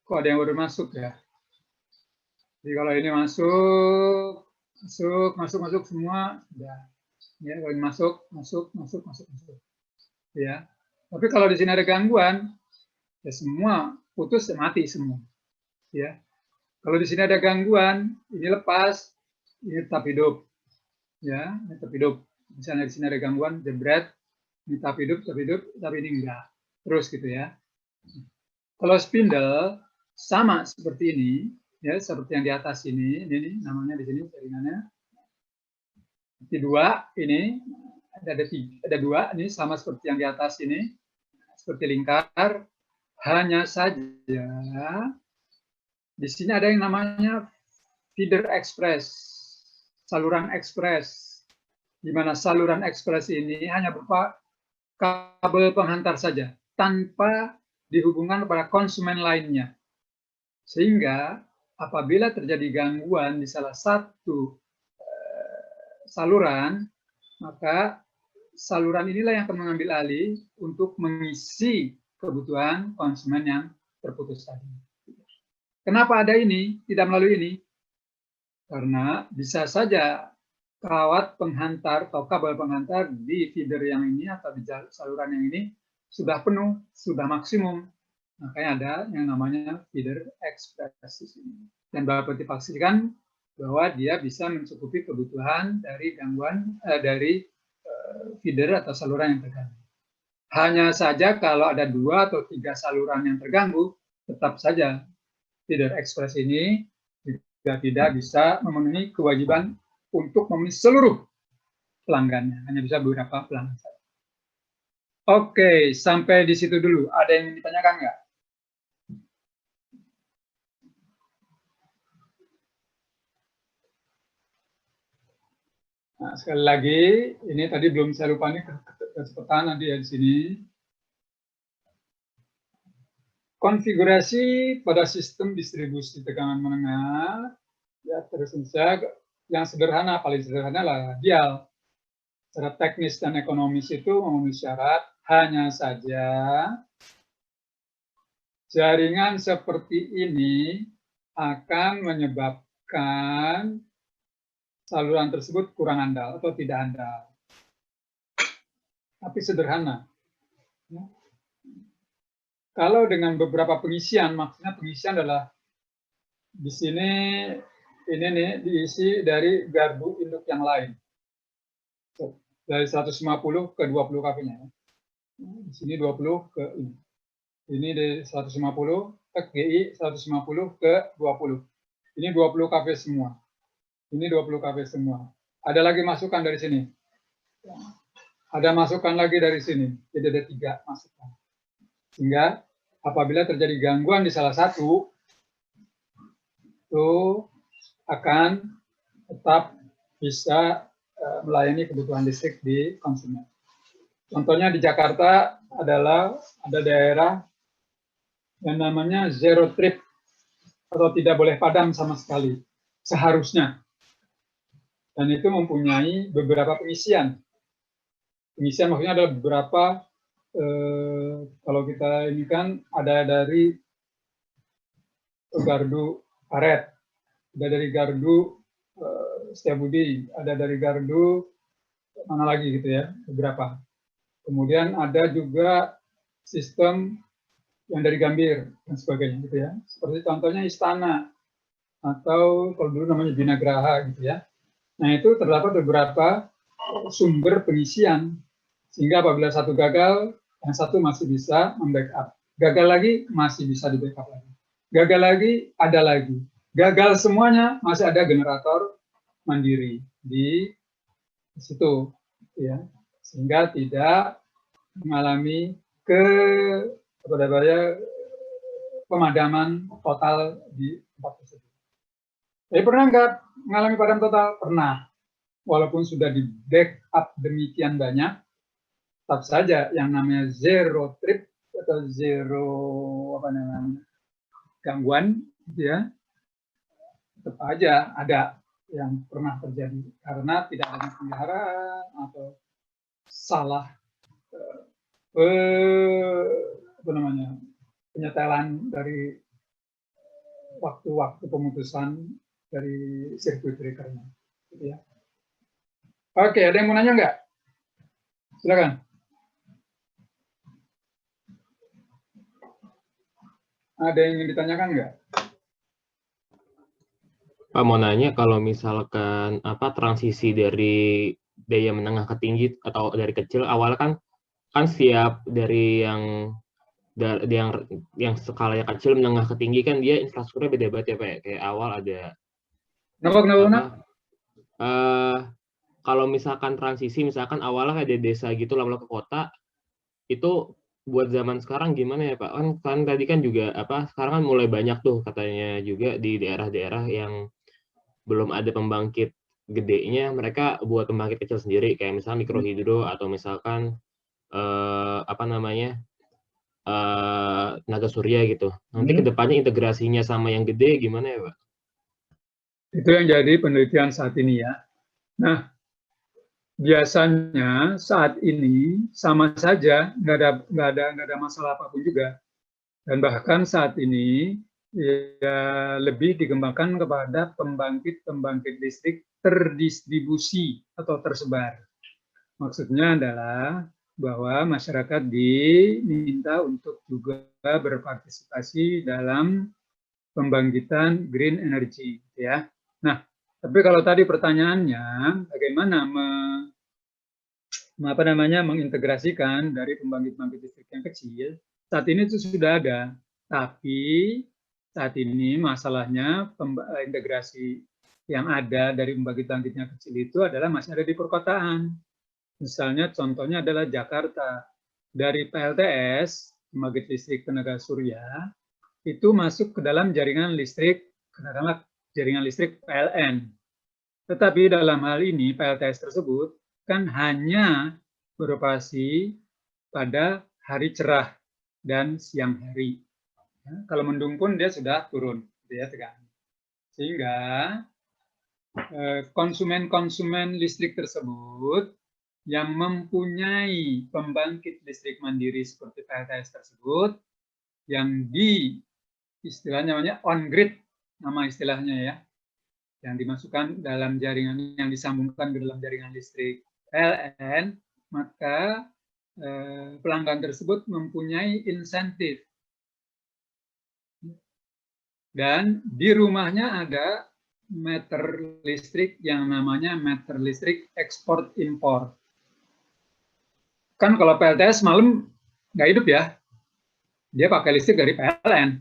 Kok ada yang baru masuk ya? Jadi kalau ini masuk semua, sudah. Ya, kalau ini masuk. Ya. Tapi kalau di sini ada gangguan, ya semua putus, mati semua. Ya. Kalau di sini ada gangguan, ini lepas, ini tetap hidup. Ya, ini tetap hidup. Misalnya di sini ada gangguan, jebret, ini tetap hidup, tapi ini enggak. Terus gitu ya. Kalau spindle sama seperti ini, ya, seperti yang di atas ini namanya di sini jaringannya. Di dua ini ada dua, ini sama seperti yang di atas ini, seperti lingkar. Hanya saja di sini ada yang namanya feeder express, saluran ekspres, di mana saluran ekspres ini hanya berupa kabel penghantar saja, tanpa dihubungkan kepada konsumen lainnya. Sehingga apabila terjadi gangguan di salah satu saluran, maka saluran inilah yang akan mengambil alih untuk mengisi kebutuhan konsumen yang terputus tadi. Kenapa ada ini, tidak melalui ini? Karena bisa saja kawat penghantar atau kabel penghantar di feeder yang ini atau di saluran yang ini sudah penuh, sudah maksimum. Makanya ada yang namanya feeder express ini. Dan dapat dipastikan bahwa dia bisa mencukupi kebutuhan dari gangguan dari feeder atau saluran yang terganggu. Hanya saja kalau ada 2 atau 3 saluran yang terganggu, tetap saja feeder express ini juga tidak bisa memenuhi kewajiban untuk memenuhi seluruh pelanggannya. Hanya bisa beberapa pelanggan saja. Oke, sampai di situ dulu. Ada yang ditanyakan nggak? Nah, sekali lagi, ini tadi belum saya lupa nih kecepatan nanti ya di sini. Konfigurasi pada sistem distribusi tegangan menengah, ya terus saja yang sederhana, paling sederhana lah radial. Secara teknis dan ekonomis itu memenuhi syarat, hanya saja jaringan seperti ini akan menyebabkan saluran tersebut kurang andal atau tidak andal. Tapi sederhana. Kalau dengan beberapa pengisian, maksudnya pengisian adalah di sini ini nih diisi dari gardu induk yang lain. Dari 150 ke 20 kV-nya. Di sini 20 ke ini. Ini dari 150 ke GI 150 ke 20. Ini 20 kV semua. Ini 20 kV semua. Ada lagi masukan dari sini. Ada masukan lagi dari sini. Jadi ada 3 masukan. Sehingga apabila terjadi gangguan di salah satu, itu akan tetap bisa melayani kebutuhan listrik di konsumen. Contohnya di Jakarta adalah ada daerah yang namanya zero trip atau tidak boleh padam sama sekali. Seharusnya. Dan itu mempunyai beberapa pengisian. Pengisian maksudnya ada beberapa, kalau kita ini kan ada dari gardu karet, ada dari gardu Setiabudi, ada dari gardu mana lagi gitu ya, beberapa. Kemudian ada juga sistem yang dari Gambir dan sebagainya gitu ya. Seperti contohnya Istana atau kalau dulu namanya Binagraha gitu ya. Nah, itu terdapat beberapa sumber pengisian, sehingga apabila satu gagal, yang satu masih bisa membackup. Gagal lagi, masih bisa di backup lagi. Gagal lagi, ada lagi. Gagal semuanya, masih ada generator mandiri di situ, ya, sehingga tidak mengalami pemadaman total di tempat tersebut. Tapi pernah nggak mengalami padam total? Pernah. Walaupun sudah di backup demikian banyak, tetap saja yang namanya zero trip atau zero gangguan, gitu ya, tetap aja ada yang pernah terjadi karena tidak ada pemeliharaan atau salah penyetelan dari waktu-waktu pemutusan dari sirkuit breaker-nya, gitu ya. Oke, ada yang mau nanya nggak? Silakan. Ada yang ingin ditanyakan nggak? Pak, mau nanya kalau misalkan transisi dari daya menengah ke tinggi atau dari kecil, awalnya kan siap dari yang skalanya kecil menengah ke tinggi kan dia infrastrukturnya beda-beda ya Pak. Kayak awal ada kalau misalkan transisi, misalkan awalnya ada desa gitu lama-lama ke kota, itu buat zaman sekarang gimana ya Pak? Kan tadi kan juga sekarang kan mulai banyak tuh katanya juga di daerah-daerah yang belum ada pembangkit gedenya, mereka buat pembangkit kecil sendiri kayak misalnya mikrohidro atau misalkan tenaga surya gitu. Nanti kedepannya integrasinya sama yang gede gimana ya Pak? Itu yang jadi penelitian saat ini ya. Nah, biasanya saat ini sama saja, nggak ada masalah apapun juga. Dan bahkan saat ini ya lebih dikembangkan kepada pembangkit listrik terdistribusi atau tersebar. Maksudnya adalah bahwa masyarakat diminta untuk juga berpartisipasi dalam pembangkitan green energy, ya. Nah, tapi kalau tadi pertanyaannya bagaimana mengintegrasikan dari pembangkit listrik yang kecil, saat ini itu sudah ada, tapi saat ini masalahnya integrasi yang ada dari pembangkit yang kecil itu adalah masih ada di perkotaan. Misalnya contohnya adalah Jakarta. Dari PLTS, pembangkit listrik tenaga surya, itu masuk ke dalam jaringan listrik, katakanlah jaringan listrik PLN. Tetapi dalam hal ini PLTS tersebut kan hanya beroperasi pada hari cerah dan siang hari. Kalau mendung pun dia sudah turun, ya tegang. Sehingga konsumen listrik tersebut yang mempunyai pembangkit listrik mandiri seperti PLTS tersebut, yang istilahnya namanya on grid, nama istilahnya ya, yang dimasukkan dalam jaringan, yang disambungkan ke dalam jaringan listrik PLN, maka pelanggan tersebut mempunyai insentif. Dan di rumahnya ada meter listrik yang namanya meter listrik ekspor-impor. Kan kalau PLTS malam nggak hidup ya, dia pakai listrik dari PLN.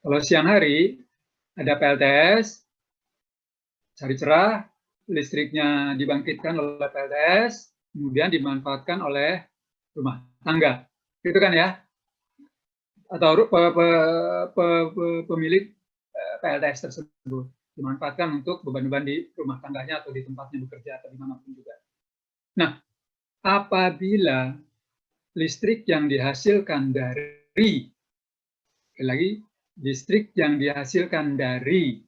Kalau siang hari ada PLTS, hari cerah, listriknya dibangkitkan oleh PLTS, kemudian dimanfaatkan oleh rumah tangga. Gitu kan ya? Atau pemilik PLTS tersebut dimanfaatkan untuk beban-beban di rumah tangganya atau di tempatnya bekerja atau dimanapun juga. Nah, apabila listrik yang dihasilkan dari, lagi listrik yang dihasilkan dari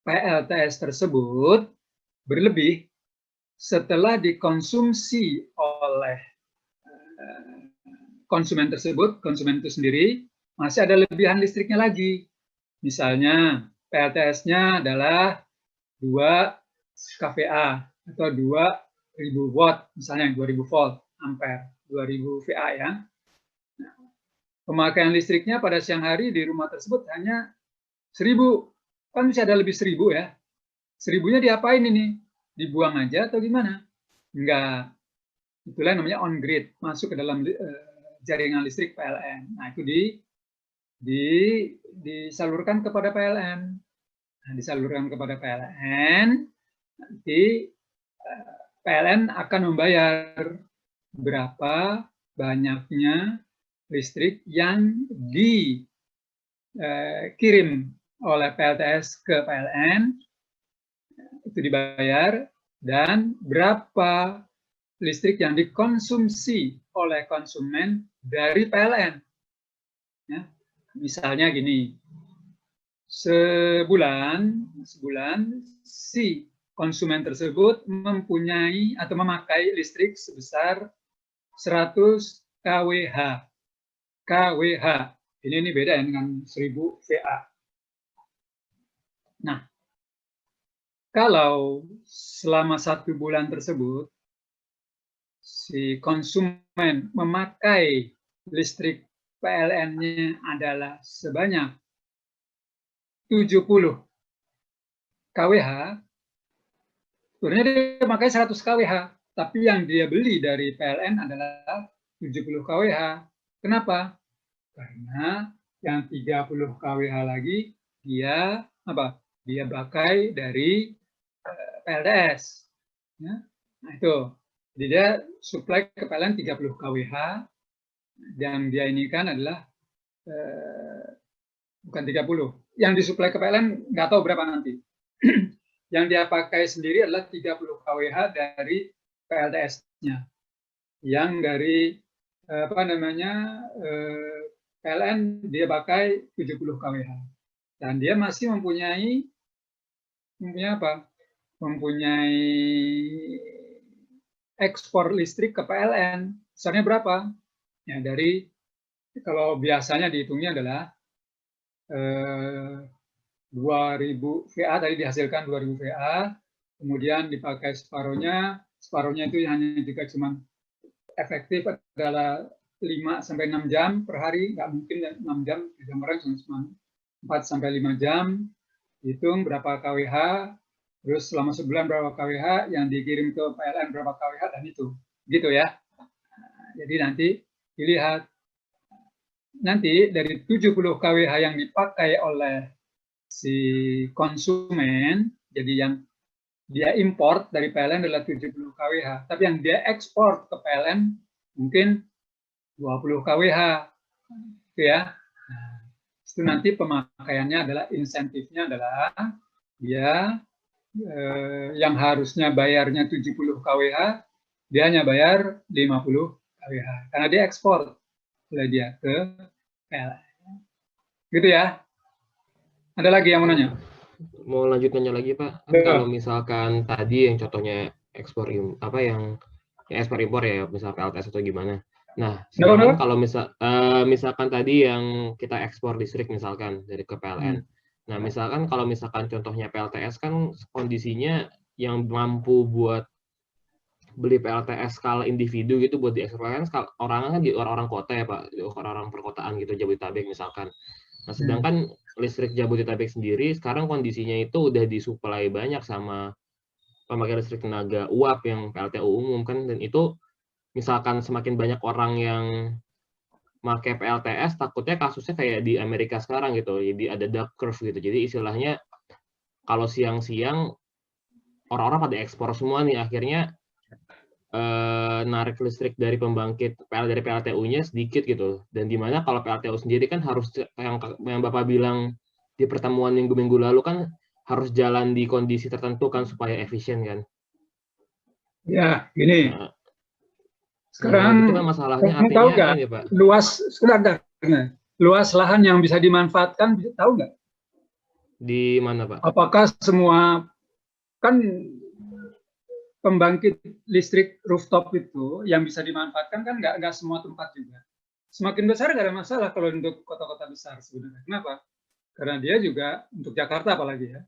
PLTS tersebut berlebih setelah dikonsumsi oleh konsumen tersebut, konsumen itu sendiri, masih ada lebihan listriknya lagi. Misalnya PLTS-nya adalah 2 kVA atau 2000 watt, misalnya 2000 volt ampere, 2000 VA ya. Nah, pemakaian listriknya pada siang hari di rumah tersebut hanya 1000, kan bisa ada lebih 1000 ya. 1000-nya diapain ini? Dibuang aja atau gimana? Enggak. Itulah namanya on grid, masuk ke dalam jaringan listrik PLN. Nah, itu disalurkan kepada PLN. Nah, disalurkan kepada PLN, nanti PLN akan membayar berapa banyaknya listrik yang dikirim oleh PLTS ke PLN, itu dibayar, dan berapa listrik yang dikonsumsi oleh konsumen dari PLN. Ya, misalnya gini, sebulan si konsumen tersebut mempunyai atau memakai listrik sebesar 100 kWh. kWh. Ini beda dengan 1000 VA. Nah, kalau selama 1 bulan tersebut si konsumen memakai listrik PLN-nya adalah sebanyak 70 kWh, sebenarnya dia memakai 100 kWh, tapi yang dia beli dari PLN adalah 70 kWh. Kenapa? Karena yang 30 kWh lagi dia apa? Dia pakai dari PLTS. Ya? Nah itu. Jadi dia supply ke PLN 30 kWh, dan dia ini kan adalah bukan 30. Yang disuplai ke PLN nggak tahu berapa nanti. Yang dia pakai sendiri adalah 30 kWh dari PLTS-nya. Yang dari PLN dia pakai 70 kWh. Dan dia masih mempunyai mempunyai apa? Mempunyai ekspor listrik ke PLN. Besarnya berapa? Ya, dari kalau biasanya dihitungnya adalah 2000 VA, tadi dihasilkan 2000 VA, kemudian dipakai separuhnya itu hanya juga cuma efektif adalah 5-6 jam per hari, nggak mungkin 6 jam, jam orang cuma 4-5 jam, hitung berapa kWh, terus selama sebulan berapa kWh, yang dikirim ke PLN berapa kWh, dan itu. Gitu ya. Jadi nanti dilihat, nanti dari 70 kWh yang dipakai oleh si konsumen, jadi yang dia import dari PLN adalah 70 kWh, tapi yang dia ekspor ke PLN mungkin 20 kWh, itu ya. Nah, itu nanti pemakaiannya adalah, insentifnya adalah dia yang harusnya bayarnya 70 kWh, dia hanya bayar 50 kWh, karena dia ekspor oleh dia ke PLN. Gitu ya. Ada lagi yang mau nanya? Mau lanjut nanya lagi Pak, kan kalau misalkan tadi yang contohnya ekspor yang ekspor impor ya, misal PLTS atau gimana. Nah, sedangkan kalau misalkan tadi yang kita ekspor listrik misalkan dari ke PLN. Nah, misalkan kalau misalkan contohnya PLTS kan kondisinya yang mampu buat beli PLTS skala individu gitu buat diekspor kan orang kan di orang-orang kota ya Pak, orang-orang perkotaan gitu, Jabodetabek misalkan. Nah, sedangkan listrik Jabodetabek sendiri sekarang kondisinya itu udah disuplai banyak sama pemakai listrik tenaga uap yang PLTU umum kan, dan itu misalkan semakin banyak orang yang pakai PLTS, takutnya kasusnya kayak di Amerika sekarang gitu, jadi ada duck curve gitu. Jadi istilahnya kalau siang-siang orang-orang pada ekspor semua nih, akhirnya narik listrik dari pembangkit dari PLTU-nya sedikit gitu. Dan dimana kalau PLTU sendiri kan harus yang Bapak bilang di pertemuan minggu-minggu lalu kan harus jalan di kondisi tertentu kan supaya efisien kan. Ya, gini. Nah, sekarang itu kan masalahnya kamu tahu nggak kan ya, Pak? Luas lahan yang bisa dimanfaatkan, tahu nggak? Di mana Pak? Apakah semua kan pembangkit listrik rooftop itu yang bisa dimanfaatkan kan nggak semua tempat juga. Semakin besar nggak ada masalah kalau untuk kota-kota besar sebenarnya. Kenapa? Karena dia juga untuk Jakarta apalagi ya,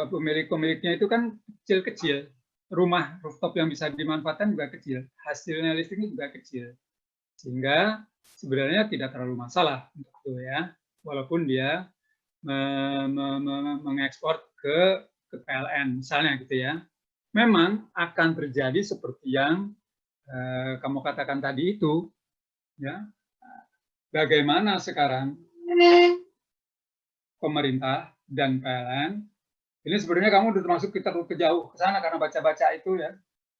pemilik-pemiliknya itu kan kecil-kecil. Rumah rooftop yang bisa dimanfaatkan juga kecil. Hasilnya listriknya juga kecil. Sehingga sebenarnya tidak terlalu masalah untuk itu ya. Walaupun dia mengekspor ke PLN misalnya gitu ya. Memang akan terjadi seperti yang kamu katakan tadi itu ya. Bagaimana sekarang pemerintah dan PLN ini sebenarnya kamu udah termasuk kita jauh ke sana karena baca-baca itu ya.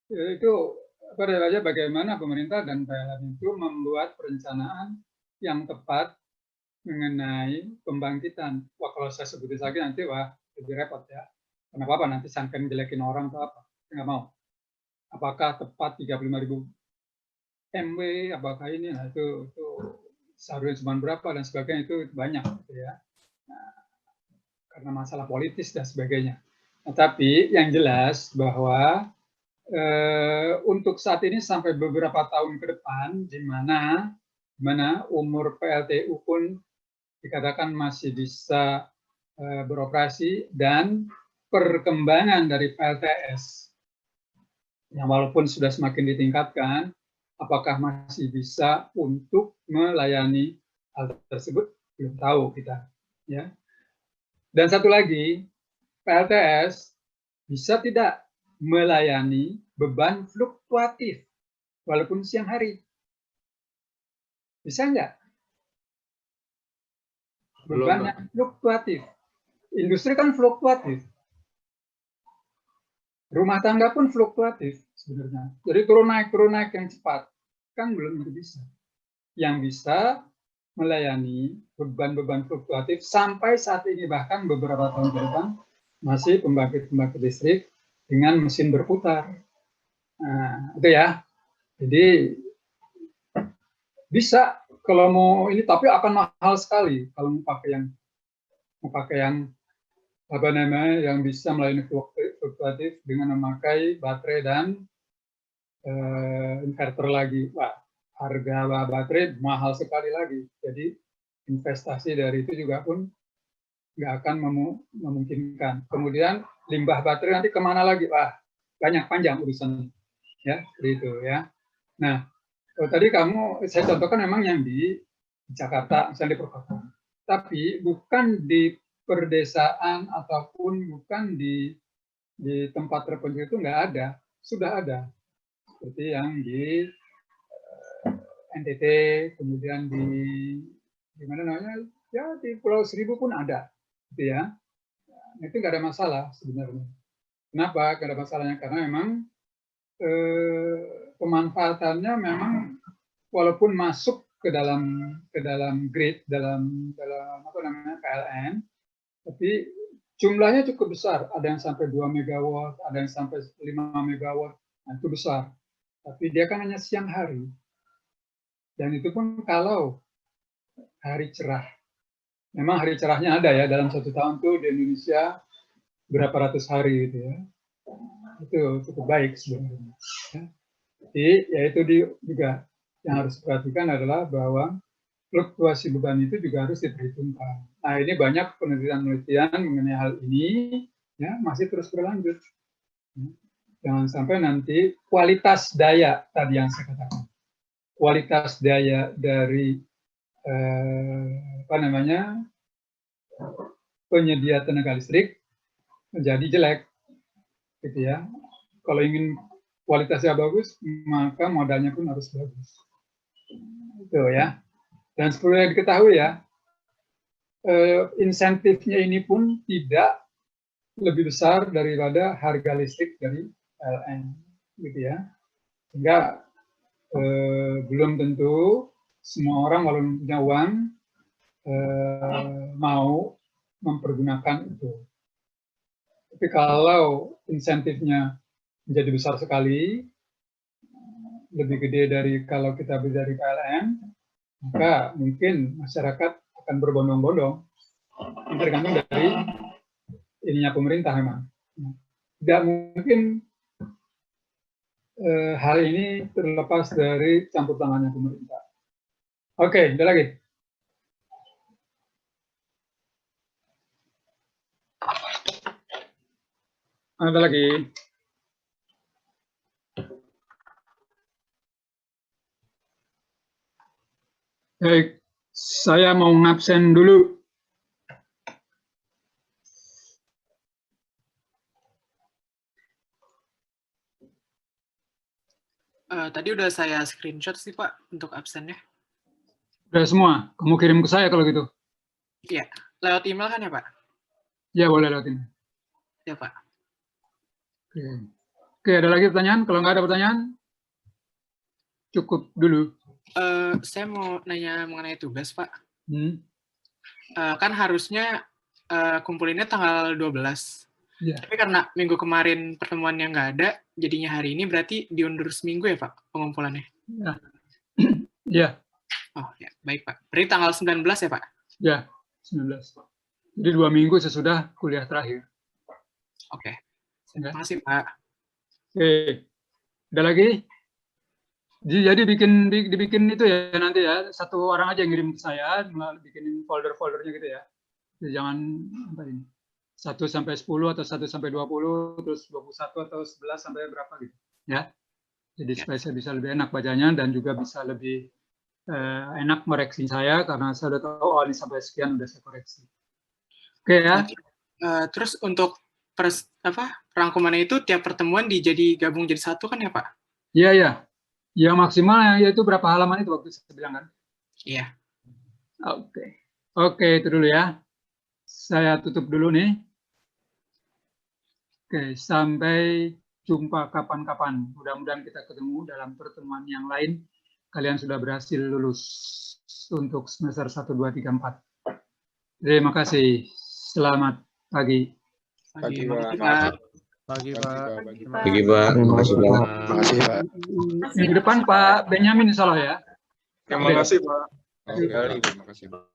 Itu bagaimana pemerintah dan PLN itu membuat perencanaan yang tepat mengenai pembangkitan. Wah, kalau saya sebutin lagi nanti lebih repot ya. Kenapa nanti sangkan jelekin orang atau apa? Nggak mau. Apakah tepat 35.000 MW? Apakah ini? Nah, itu seharusnya cuma berapa dan sebagainya, itu banyak gitu ya. Nah, karena masalah politis dan sebagainya. Nah, tapi yang jelas bahwa untuk saat ini sampai beberapa tahun ke depan, di mana umur PLTU pun dikatakan masih bisa beroperasi, dan perkembangan dari PLTS yang walaupun sudah semakin ditingkatkan, apakah masih bisa untuk melayani hal tersebut, belum tahu kita ya. Dan satu lagi, PLTS bisa tidak melayani beban fluktuatif walaupun siang hari? Bisa nggak? Beban yang fluktuatif. Industri kan fluktuatif. Rumah tangga pun fluktuatif sebenarnya. Jadi turun naik yang cepat. Kan belum bisa. Yang bisa melayani beban-beban fluktuatif sampai saat ini, bahkan beberapa tahun ke depan, masih pembangkit listrik dengan mesin berputar. Nah, itu ya. Jadi bisa kalau mau ini, tapi akan mahal sekali kalau mau pakai yang yang bisa melayani fluktuatif dengan memakai baterai dan inverter lagi. Wah, harga baterai mahal sekali lagi. Jadi investasi dari itu juga pun nggak akan memungkinkan. Kemudian limbah baterai nanti kemana lagi? Wah, banyak panjang urusan ya, seperti itu ya. Nah, tadi saya contohkan memang yang di Jakarta, misalnya di perkotaan. Tapi bukan di perdesaan ataupun bukan di tempat terpencil itu nggak ada, sudah ada. Seperti yang di NTT, kemudian di mana namanya, ya di Pulau Seribu pun ada, gitu ya. Nah, itu nggak ada masalah sebenarnya. Kenapa? Nggak ada masalahnya karena memang pemanfaatannya memang walaupun masuk ke dalam grid, dalam apa namanya PLN, tapi jumlahnya cukup besar. Ada yang sampai 2 megawatt, ada yang sampai 5 megawatt, nah, itu besar. Tapi dia kan hanya siang hari. Dan itu pun kalau hari cerah. Memang hari cerahnya ada ya, dalam 1 tahun tuh di Indonesia berapa ratus hari gitu ya. Itu cukup baik sebenarnya. Ya. Jadi ya itu juga yang harus diperhatikan adalah bahwa fluktuasi beban itu juga harus diperhitungkan. Nah, ini banyak penelitian-penelitian mengenai hal ini ya masih terus berlanjut. Jangan sampai nanti kualitas daya tadi yang saya katakan, kualitas daya dari penyedia tenaga listrik menjadi jelek, gitu ya. Kalau ingin kualitasnya bagus, maka modalnya pun harus bagus. Itu ya. Dan seperti yang diketahui ya, insentifnya ini pun tidak lebih besar daripada harga listrik dari PLN, gitu ya. Sehingga belum tentu semua orang walaupun punya uang mau mempergunakan itu. Tapi kalau insentifnya menjadi besar sekali, lebih gede dari kalau kita beli dari PLN, maka mungkin masyarakat akan berbondong-bondong. Ini tergantung dari ininya pemerintah memang. Tidak mungkin hal ini terlepas dari campur tangannya pemerintah. Oke, ada lagi. Ada lagi. Baik, saya mau ngabsen dulu. Tadi udah saya screenshot sih Pak untuk absennya. Udah semua, kamu kirim ke saya kalau gitu. Iya, lewat email kan ya Pak? Ya boleh lewat ini. Ya Pak. Oke, ada lagi pertanyaan? Kalau nggak ada pertanyaan, cukup dulu. Saya mau nanya mengenai tugas Pak. Hmm. Kan harusnya kumpulinnya tanggal 12. Ya. Tapi karena minggu kemarin pertemuannya nggak ada, jadinya hari ini berarti diundur seminggu ya Pak pengumpulannya? Ya. Ya. Oh ya, baik Pak. Berarti tanggal 19 ya Pak? Ya, 19. Jadi 2 minggu sesudah kuliah terakhir. Oke. Ya. Terima kasih Pak. Oke. Ada lagi? Jadi dibikin itu ya nanti ya, satu orang aja yang ngirim ke saya, bikin folder-foldernya gitu ya. Jadi jangan apa ini. 1 sampai 10 atau 1 sampai 20, terus 21 atau 11 sampai berapa gitu. Ya. Jadi supaya saya bisa lebih enak bacanya dan juga bisa lebih enak mereaksi saya karena saya udah tahu oh ini sampai sekian udah saya koreksi. Oke ya. Terus untuk rangkumannya itu tiap pertemuan gabung jadi satu kan ya Pak? Iya ya. Yang maksimal yaitu berapa halaman itu waktu saya bilang kan? Iya. Oke. Oke, itu dulu ya. Saya tutup dulu nih. Oke, sampai jumpa kapan-kapan. Mudah-mudahan kita ketemu dalam pertemuan yang lain. Kalian sudah berhasil lulus untuk semester 1, 2, 3, 4. Terima kasih. Selamat pagi. Pagi Pak. Pagi Pak. Pagi Pak. Terima kasih Pak. Terima kasih Pak. Minggu depan Pak Benyamin insya Allah ya. Terima kasih Pak. Terima kasih Pak.